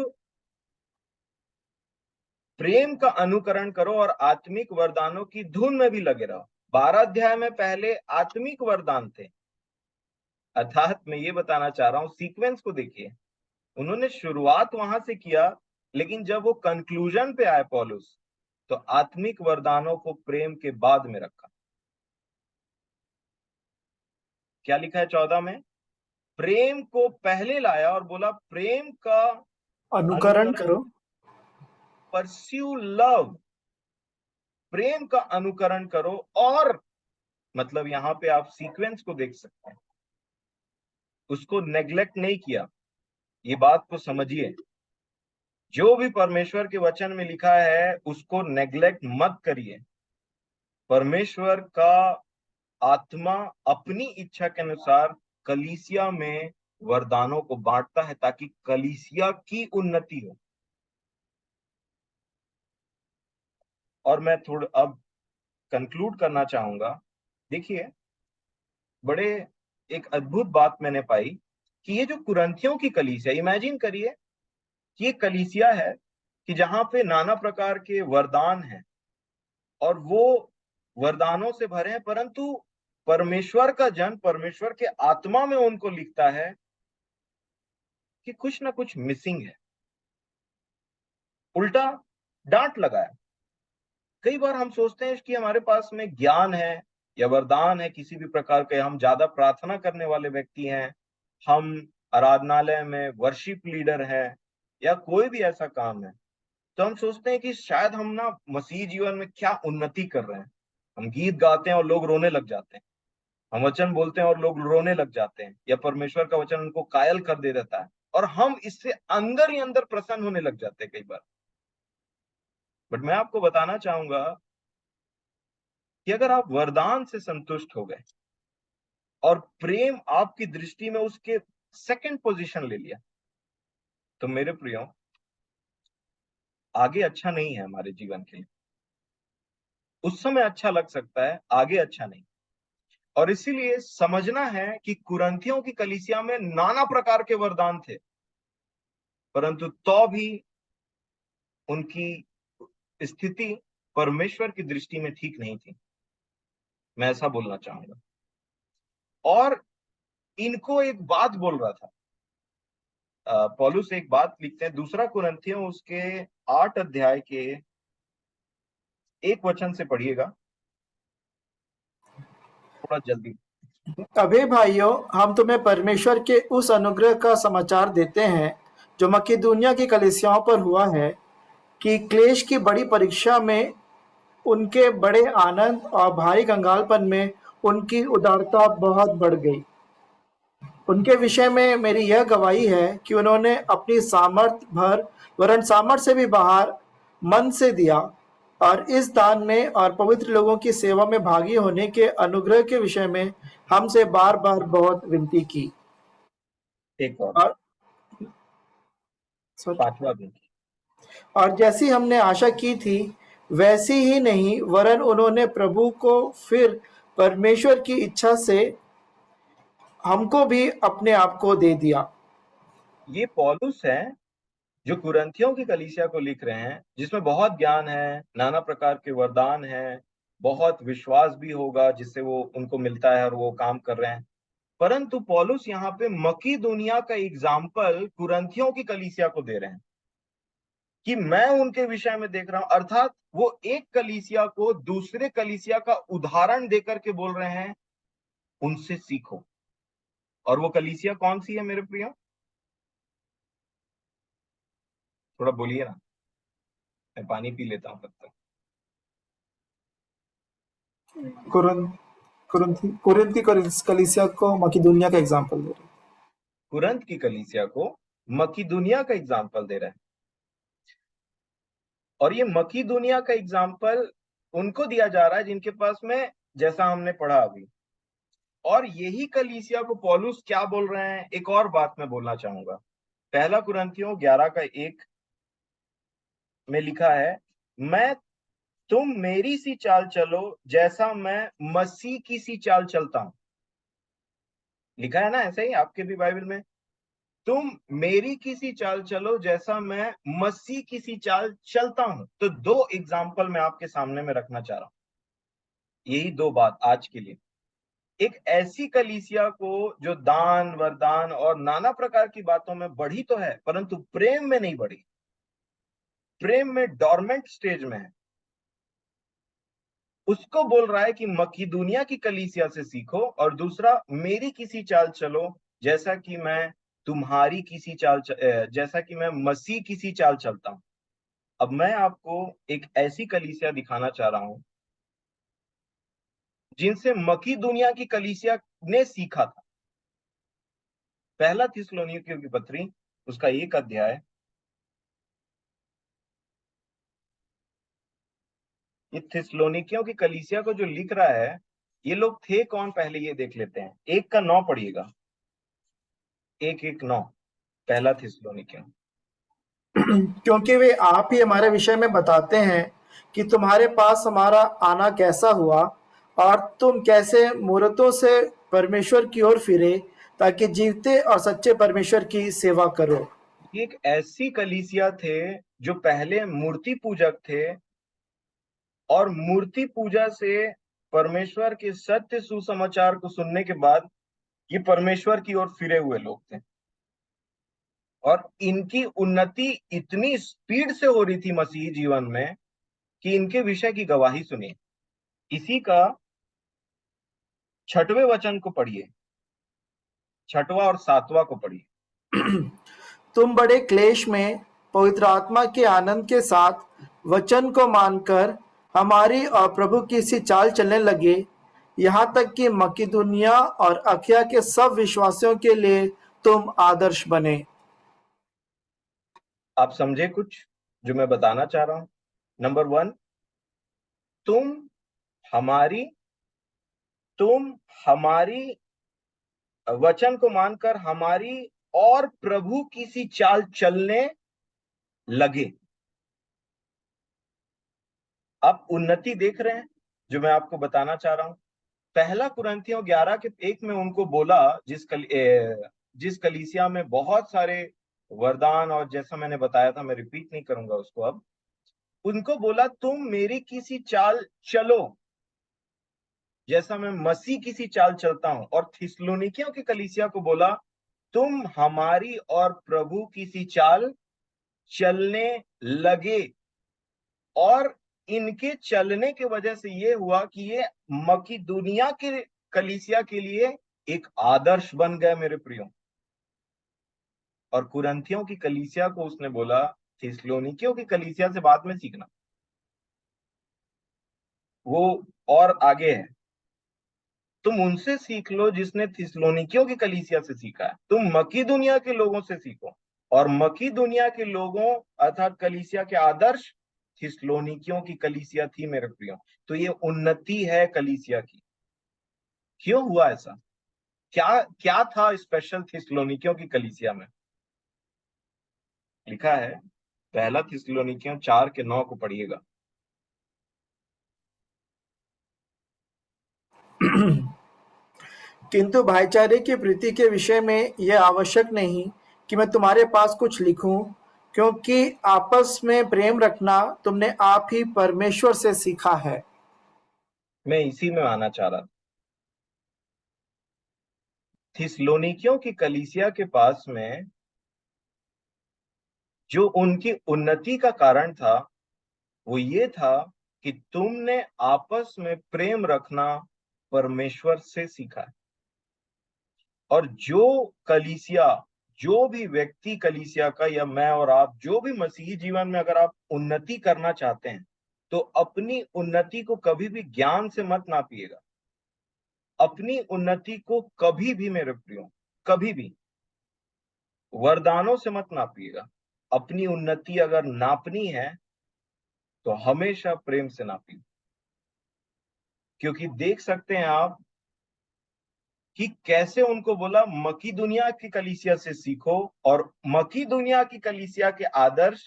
प्रेम का अनुकरण करो और आत्मिक वरदानों की धुन में भी लगे रहो। 12 अध्याय में पहले आत्मिक वरदान थे, अर्थात मैं ये बताना चाह रहा हूं, सीक्वेंस को देखिए। उन्होंने शुरुआत वहां से किया, लेकिन जब वो कंक्लूजन पे आए पौलुस, तो आत्मिक वरदानों को प्रेम के बाद में रखा। क्या लिखा है 14 में? प्रेम को पहले लाया और बोला प्रेम का अनुकरण अनुकरण, करो। परस्यू लव, प्रेम का अनुकरण करो। और मतलब यहां पे आप सीक्वेंस को देख सकते हैं, उसको नेग्लेक्ट नहीं किया। ये बात को समझिए, जो भी परमेश्वर के वचन में लिखा है उसको नेग्लेक्ट मत करिए। परमेश्वर का आत्मा अपनी इच्छा के अनुसार कलीसिया में वरदानों को बांटता है ताकि कलीसिया की उन्नति हो। और मैं थोड़ा अब कंक्लूड करना चाहूंगा। देखिए, बड़े एक अद्भुत बात मैंने पाई कि ये जो कुरंथियों की कलीसिया, इमेजिन करिए कि ये कलीसिया है कि जहां पे नाना प्रकार के वरदान हैं और वो वरदानों से भरे हैं, परंतु परमेश्वर का जन परमेश्वर के आत्मा में उनको लिखता है कि कुछ ना कुछ मिसिंग है, उल्टा डांट लगाया। कई बार हम सोचते हैं कि हमारे पास में ज्ञान है या वरदान है किसी भी प्रकार के, हम ज्यादा प्रार्थना करने वाले व्यक्ति हैं, हम आराधनालय में वर्शिप लीडर है या कोई भी ऐसा काम है, तो हम सोचते हैं कि शायद हम ना मसीह जीवन में क्या उन्नति कर रहे हैं। हम गीत गाते हैं और लोग रोने लग जाते हैं, हम वचन बोलते हैं और लोग रोने लग जाते हैं, या परमेश्वर का वचन उनको कायल कर दे देता है, और हम इससे अंदर ही अंदर प्रसन्न होने लग जाते हैं कई बार। बट मैं आपको बताना चाहूंगा कि अगर आप वरदान से संतुष्ट हो गए और प्रेम आपकी दृष्टि में उसके सेकंड पोजीशन ले लिया, तो मेरे प्रियो, आगे अच्छा नहीं है हमारे जीवन के लिए। उस समय अच्छा लग सकता है, आगे अच्छा नहीं। और इसीलिए समझना है कि कुरंथियों की कलीसिया में नाना प्रकार के वरदान थे, परंतु तो भी उनकी स्थिति परमेश्वर की दृष्टि में ठीक नहीं थी, मैं ऐसा बोलना चाहूंगा। और इनको एक बात बोल रहा था, पौलुस एक बात लिखते हैं, दूसरा कुरंथियों उसके 8 अध्याय के 1 वचन से पढ़िएगा, थोड़ा जल्दी। अबे भाइयों, हम तुम्हें परमेश्वर के उस अनुग्रह का समाचार देते हैं जो मकिदुनिया की कलीसियाओं पर हुआ है, कि क्लेश की बड़ी परीक्षा में उनके बड़े आनंद और भारी कंगालपन में उनकी उदारता बहुत बढ़ गई। उनके विषय में मेरी यह गवाही है कि उन्होंने अपनी सामर्थ भर, वरन सामर्थ से भी बाहर, मन से दिया, और इस दान में और पवित्र लोगों की सेवा में भागी होने के अनुग्रह के विषय में हमसे बार बार बहुत विनती की। एक और और सॉरी। 5वां दिन। और जैसी हमने आशा की थी वैसी ही नहीं, वरन उन्होंने प्रभु को फिर परमेश्वर की इच्छा से हमको भी अपने आप को दे दिया। ये पौलुस है जो कुरंथियों की कलीसिया को लिख रहे हैं, जिसमें बहुत ज्ञान है, नाना प्रकार के वरदान है, बहुत विश्वास भी होगा जिससे वो उनको मिलता है और वो काम कर रहे हैं। परंतु पौलुस यहाँ पे मकी दुनिया का एग्जाम्पल कुरंथियों की कलीसिया को दे रहे हैं। कि मैं उनके विषय में देख रहा हूं, अर्थात वो एक कलीसिया को दूसरे कलीसिया का उदाहरण देकर के बोल रहे हैं, उनसे सीखो। और वो कलीसिया कौन सी है मेरे प्रियो? थोड़ा बोलिए ना, मैं पानी पी लेता हूं तब तक। कुरन कुरिन्थ की कलीसिया को मकिदुनिया का एग्जाम्पल दे रहे हैं। कुरंत की कलीसिया को मकीदुनिया का एग्जाम्पल दे रहे हैं। और ये मकीदुनिया का एग्जाम्पल उनको दिया जा रहा है जिनके पास में, जैसा हमने पढ़ा अभी। और यही कलीसिया को पौलुस क्या बोल रहे हैं, एक और बात मैं बोलना चाहूंगा। पहला कुरंथियों 11 का 1 में लिखा है, मैं तुम मेरी सी चाल चलो जैसा मैं मसीह की सी चाल चलता हूं। लिखा है ना ऐसे ही आपके भी बाइबल में, तुम मेरी किसी चाल चलो जैसा मैं मसीह किसी चाल चलता हूं। तो दो एग्जाम्पल मैं आपके सामने में रखना चाह रहा हूं, यही दो बात आज के लिए। एक ऐसी कलीसिया को जो दान वरदान और नाना प्रकार की बातों में बढ़ी तो है, परंतु प्रेम में नहीं बढ़ी, प्रेम में डोरमेंट स्टेज में है, उसको बोल रहा है कि मकीदुनिया की कलीसिया से सीखो। और दूसरा, मेरी किसी चाल चलो जैसा कि मैं तुम्हारी किसी जैसा कि मैं मसीह किसी चाल चलता हूं। अब मैं आपको एक ऐसी कलीसिया दिखाना चाह रहा हूं जिनसे मकीदुनिया की कलीसिया ने सीखा था। पहला थिस्सलुनीकियों की पत्री, उसका 1 अध्याय। ये थिस्सलुनीकियों की कलीसिया को जो लिख रहा है, ये लोग थे कौन, पहले ये देख लेते हैं। 1 का 9 पढ़िएगा, 1:1-9, पहला थिस्सलुनीकियों। क्योंकि वे आप ही हमारे विषय में बताते हैं कि तुम्हारे पास हमारा आना कैसा हुआ और तुम कैसे मूर्तों से परमेश्वर की ओर फिरे ताकि जीवते और सच्चे परमेश्वर की सेवा करो। ये एक ऐसी कलीसिया थे जो पहले मूर्ति पूजक थे, और मूर्ति पूजा से परमेश्वर के सत्य सुसमाचार को सुनने के बाद ये परमेश्वर की ओर फिरे हुए लोग थे। और इनकी उन्नति इतनी स्पीड से हो रही थी मसीही जीवन में कि इनके विषय की गवाही सुनिए। इसी का 6वें वचन को पढ़िए, 6वां और 7वां को पढ़िए। तुम बड़े क्लेश में पवित्र आत्मा के आनंद के साथ वचन को मानकर हमारी और प्रभु की सी चाल चलने लगे, यहाँ तक कि मकिदुनिया और अखिया के सब विश्वासियों के लिए तुम आदर्श बने। आप समझे कुछ जो मैं बताना चाह रहा हूं? नंबर 1, तुम हमारी तुम हमारी वचन को मानकर हमारी और प्रभु की सी चाल चलने लगे। आप उन्नति देख रहे हैं जो मैं आपको बताना चाह रहा हूं। पहला कुरिन्थियों 11 के 1 में उनको बोला, जिस कलीसिया में बहुत सारे वरदान, और जैसा मैंने बताया था, मैं रिपीट नहीं करूंगा उसको अब, उनको बोला तुम मेरी किसी चाल चलो जैसा मैं मसीह किसी चाल चलता हूं। और थिस्सलुनीकियों की कलीसिया को बोला तुम हमारी और प्रभु किसी चाल चलने लगे। और इनके चलने की वजह से ये हुआ कि ये मकीदुनिया के कलीसिया के लिए एक आदर्श बन गए मेरे प्रियो। और कुरंथियों की कलीसिया को उसने बोला थिस्सलुनीकियों की कलीसिया से बाद में सीखना, वो और आगे है। तुम उनसे सीख लो जिसने थिस्सलुनीकियों की कलीसिया से सीखा है। तुम मकीदुनिया के लोगों से सीखो। और मकीदुनिया के लोगों अर्थात कलीसिया के आदर्श थिस्सलुनीकियों की कलीसिया थी मेरे प्रियो। तो ये उन्नति है कलीसिया की। क्यों हुआ ऐसा? क्या क्या था स्पेशल थिस्सलुनीकियों की कलीसिया में? लिखा है, पहला थिस्सलुनीकियों 4:9 को पढ़िएगा। किंतु भाईचारे की प्रीति के विषय में यह आवश्यक नहीं कि मैं तुम्हारे पास कुछ लिखूं, क्योंकि आपस में प्रेम रखना तुमने आप ही परमेश्वर से सीखा है। मैं इसी में आना चाह रहा था। थिस्सलुनीकियों की कलीसिया के पास में जो उनकी उन्नति का कारण था वो ये था कि तुमने आपस में प्रेम रखना परमेश्वर से सीखा है। और जो भी व्यक्ति कलीसिया का, या मैं और आप, जो भी मसीही जीवन में अगर आप उन्नति करना चाहते हैं तो अपनी उन्नति को कभी भी ज्ञान से मत नापिएगा। अपनी उन्नति को कभी भी, मेरे प्रियो, कभी भी वरदानों से मत नापिएगा। अपनी उन्नति अगर नापनी है तो हमेशा प्रेम से नापिए। क्योंकि देख सकते हैं आप कि कैसे उनको बोला मकीदुनिया की कलीसिया से सीखो, और मकीदुनिया की कलीसिया के आदर्श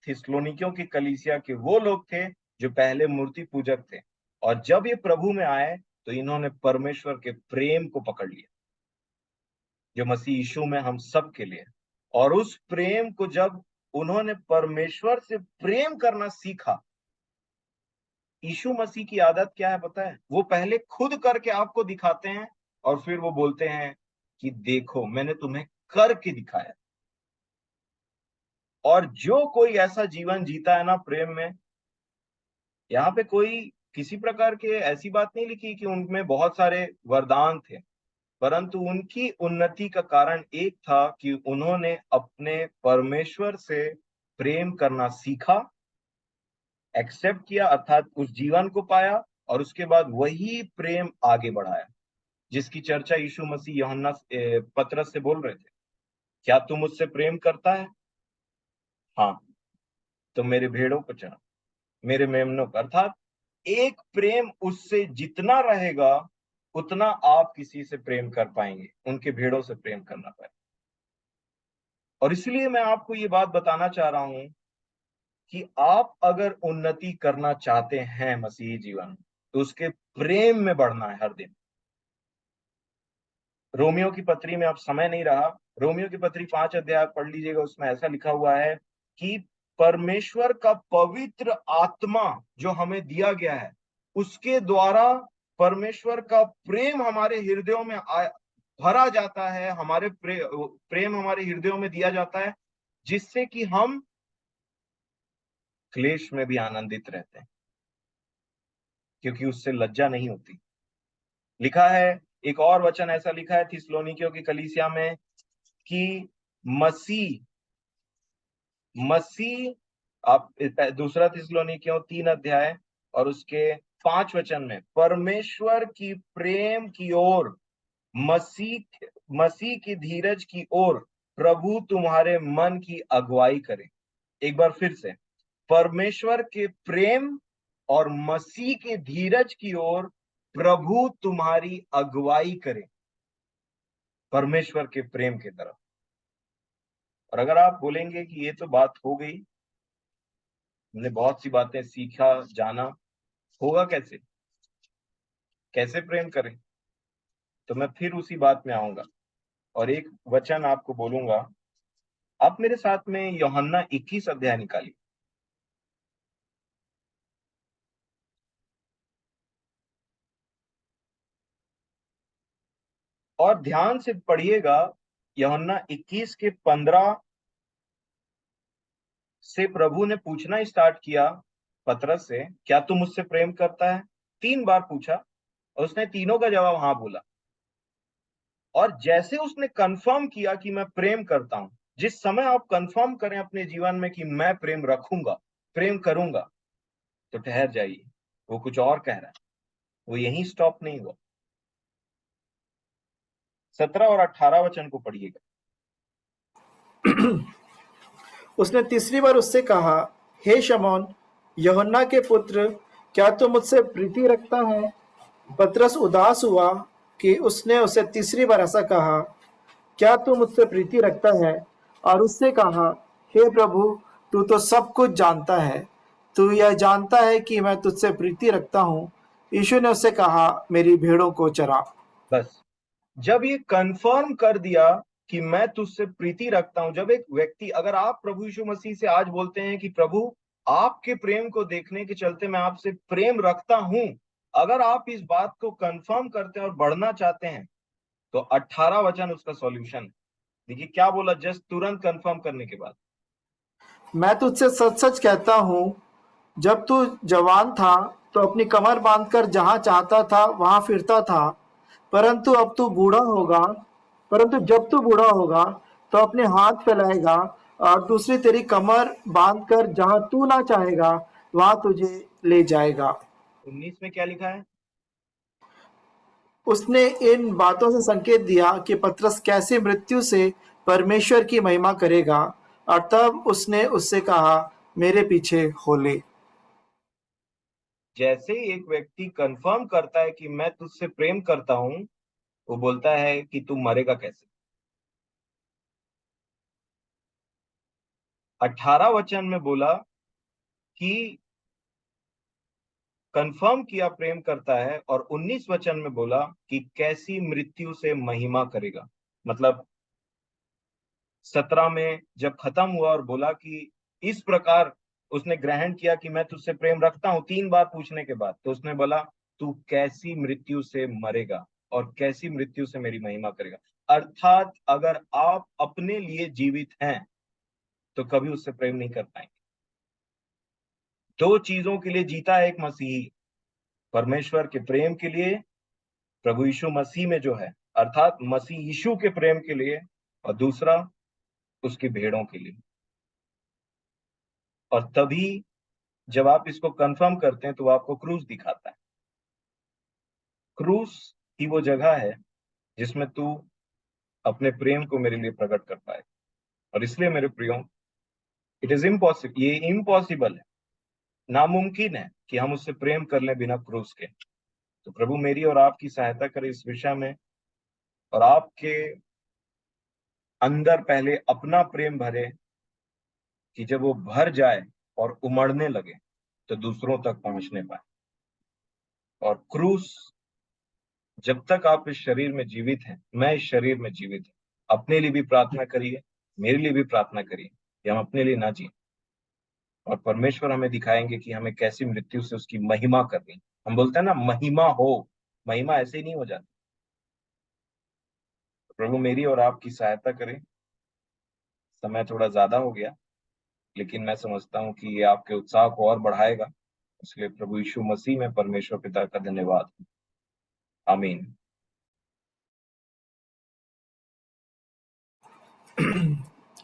थिस्सलुनीकियों की कलीसिया के वो लोग थे जो पहले मूर्ति पूजक थे, और जब ये प्रभु में आए तो इन्होंने परमेश्वर के प्रेम को पकड़ लिया जो मसीह यीशु में हम सब के लिए। और उस प्रेम को जब उन्होंने परमेश्वर से प्रेम करना सीखा, यीशु मसीह की आदत क्या है पता है? वो पहले खुद करके आपको दिखाते हैं और फिर वो बोलते हैं कि देखो मैंने तुम्हें करके दिखाया। और जो कोई ऐसा जीवन जीता है ना प्रेम में, यहाँ पे कोई किसी प्रकार के ऐसी बात नहीं लिखी कि उनमें बहुत सारे वरदान थे, परंतु उनकी उन्नति का कारण एक था कि उन्होंने अपने परमेश्वर से प्रेम करना सीखा, एक्सेप्ट किया, अर्थात उस जीवन को पाया, और उसके बाद वही प्रेम आगे बढ़ाया जिसकी चर्चा यीशु मसीह यूहन्ना पतरस से बोल रहे थे। क्या तू मुझसे प्रेम करता है? हाँ, तो मेरे भेड़ों को चरा, मेरे मेमनों का। अर्थात एक प्रेम उससे जितना रहेगा उतना आप किसी से प्रेम कर पाएंगे, उनके भेड़ों से प्रेम करना पाएंगे। और इसलिए मैं आपको ये बात बताना चाह रहा हूं कि आप अगर उन्नति करना चाहते हैं मसीही जीवन, तो उसके प्रेम में बढ़ना है हर दिन। रोमियो की पत्री में, अब समय नहीं रहा, रोमियो की पत्री 5 अध्याय पढ़ लीजिएगा, उसमें ऐसा लिखा हुआ है कि परमेश्वर का पवित्र आत्मा जो हमें दिया गया है उसके द्वारा परमेश्वर का प्रेम हमारे हृदयों में भरा जाता है, हमारे प्रेम हमारे हृदयों में दिया जाता है, जिससे कि हम क्लेश में भी आनंदित रहते हैं, क्योंकि उससे लज्जा नहीं होती। लिखा है, एक और वचन ऐसा लिखा है थिस्सलुनीकियों की कलीसिया में कि मसीह आप दूसरा थिस्सलुनीकियों 3 अध्याय और उसके 5 वचन में, परमेश्वर की प्रेम की ओर, मसीह की धीरज की ओर प्रभु तुम्हारे मन की अगुवाई करे। एक बार फिर से, परमेश्वर के प्रेम और मसीह के धीरज की ओर प्रभु तुम्हारी अगुवाई करे, परमेश्वर के प्रेम की तरफ। और अगर आप बोलेंगे कि ये तो बात हो गई, हमने बहुत सी बातें सीखा जाना, होगा कैसे, कैसे प्रेम करें, तो मैं फिर उसी बात में आऊंगा और एक वचन आपको बोलूंगा। आप मेरे साथ में यूहन्ना 21 अध्याय निकालिए और ध्यान से पढ़िएगा। यूहन्ना 21 के 15 से प्रभु ने पूछना स्टार्ट किया पतरस से, क्या तू मुझसे प्रेम करता है? 3 बार पूछा और उसने तीनों का जवाब हाँ बोला। और जैसे उसने कंफर्म किया कि मैं प्रेम करता हूं, जिस समय आप कंफर्म करें अपने जीवन में कि मैं प्रेम रखूंगा, प्रेम करूंगा, तो ठहर जाइए, वो कुछ और कह रहा है, वो यहीं स्टॉप नहीं हुआ। 17 और 18 वचन को पढ़िएगा। उसने तीसरी बार उससे कहा, हे शमौन, यूहन्ना के पुत्र, क्या तू मुझसे प्रीति रखता है? पतरस उदास हुआ कि उसने उसे तीसरी बार ऐसा कहा, क्या तू मुझसे प्रीति रखता है? और उससे कहा, हे प्रभु, तू तो सब कुछ जानता है, तू यह जानता है कि मैं तुझसे प्रीति रखता हूँ। यीशु ने उससे कहा, मेरी भेड़ों को चरा। बस, जब ये कंफर्म कर दिया कि मैं तुझसे प्रीति रखता हूं, जब एक व्यक्ति, अगर आप प्रभु यीशु मसीह से आज बोलते हैं कि प्रभु आपके प्रेम को देखने के चलते मैं आपसे प्रेम रखता हूं, अगर आप इस बात को कंफर्म करते हैं और बढ़ना चाहते हैं, तो 18 वचन उसका सॉल्यूशन है। देखिए क्या बोला जस्ट तुरंत कंफर्म करने के बाद, मैं तुझसे सच सच कहता हूँ, जब तू जवान था तो अपनी कमर बांधकर जहाँ चाहता था वहां फिरता था, परंतु अब तू बूढ़ा होगा परंतु जब तू बूढ़ा होगा तो अपने हाथ फैलाएगा और दूसरी तेरी कमर बांधकर जहाँ तू ना चाहेगा वहां तुझे ले जाएगा। 19 में क्या लिखा है? उसने इन बातों से संकेत दिया कि पतरस कैसे मृत्यु से परमेश्वर की महिमा करेगा, और तब उसने उससे कहा, मेरे पीछे हो ले। जैसे ही एक व्यक्ति कंफर्म करता है कि मैं तुझसे प्रेम करता हूं, वो बोलता है कि तू मरेगा कैसे। 18 वचन में बोला कि कंफर्म किया प्रेम करता है, और 19 वचन में बोला कि कैसी मृत्यु से महिमा करेगा। मतलब 17 में जब खत्म हुआ और बोला कि इस प्रकार उसने ग्रहण किया कि मैं तुझसे प्रेम रखता हूं, 3 बार पूछने के बाद, तो उसने बोला तू कैसी मृत्यु से मरेगा और कैसी मृत्यु से मेरी महिमा करेगा। अर्थात अगर आप अपने लिए जीवित हैं तो कभी उससे प्रेम नहीं कर पाएंगे। दो चीजों के लिए जीता है एक मसीही, परमेश्वर के प्रेम के लिए, प्रभु यीशु मसीह में जो है, अर्थात मसीह यीशु के प्रेम के लिए, और दूसरा उसकी भेड़ों के लिए। और तभी जब आप इसको कंफर्म करते हैं तो वो आपको क्रूस दिखाता है। क्रूस ही वो जगह है जिसमें तू अपने प्रेम को मेरे लिए प्रकट कर पाए। और इसलिए मेरे प्रियो, इट इज इम्पॉसिबल, ये इम्पॉसिबल है, नामुमकिन है कि हम उससे प्रेम कर लें बिना क्रूस के। तो प्रभु मेरी और आपकी सहायता करे इस विषय में, और आपके अंदर पहले अपना प्रेम भरे कि जब वो भर जाए और उमड़ने लगे तो दूसरों तक पहुंचने पाए। और क्रूस, जब तक आप इस शरीर में जीवित हैं, मैं इस शरीर में जीवित हूं, अपने लिए भी प्रार्थना करिए, मेरे लिए भी प्रार्थना करिए कि हम अपने लिए ना जिए, और परमेश्वर हमें दिखाएंगे कि हमें कैसी मृत्यु से उसकी महिमा करनी। हम बोलते हैं ना, महिमा हो, महिमा ऐसे ही नहीं हो जाती। तो प्रभु मेरी और आपकी सहायता करें। समय थोड़ा ज्यादा हो गया, लेकिन मैं समझता हूँ कि ये आपके उत्साह को और बढ़ाएगा। इसलिए प्रभु यीशु मसीह में परमेश्वर पिता का धन्यवाद। आमीन।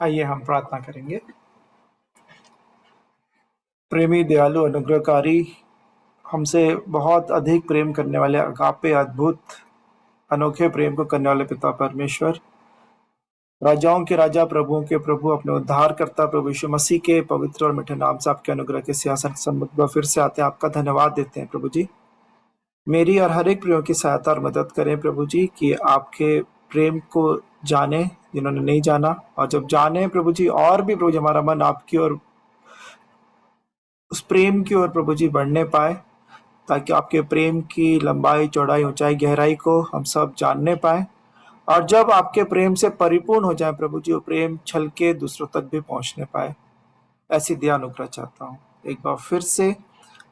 आइए हम प्रार्थना करेंगे। प्रेमी, दयालु, अनुग्रहकारी, हमसे बहुत अधिक प्रेम करने वाले, अगापे, अद्भुत, अनोखे प्रेम को करने वाले पिता परमेश्वर, राजाओं के राजा, प्रभुओं के प्रभु, अपने उद्धार करता प्रभु यीशु मसीह के पवित्र और मीठे नाम से आपके अनुग्रह के सिंहासन समुद्र फिर से आते हैं, आपका धन्यवाद देते हैं प्रभु जी। मेरी और हर एक प्रियो की सहायता और मदद करें प्रभु जी, कि आपके प्रेम को जाने जिन्होंने नहीं जाना, और जब जाने प्रभु जी, और भी प्रभु जी हमारा मन आपकी और उस प्रेम की ओर प्रभु जी बढ़ने पाए, ताकि आपके प्रेम की लंबाई, चौड़ाई, ऊंचाई, गहराई को हम सब जानने पाए। और जब आपके प्रेम से परिपूर्ण हो जाए प्रभु जी, वो प्रेम छल के दूसरों तक भी पहुंचने पाए। ऐसी दया अनुग्रह चाहता हूँ। एक बार फिर से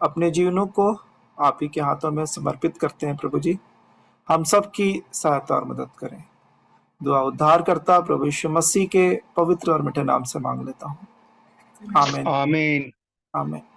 अपने जीवनों को आप ही के हाथों में समर्पित करते हैं प्रभु जी। हम सब की सहायता और मदद करें। दुआ उद्धार करता प्रभु यीशु मसीह के पवित्र और मीठे नाम से मांग लेता हूँ। आमीन। आमीन। आमीन।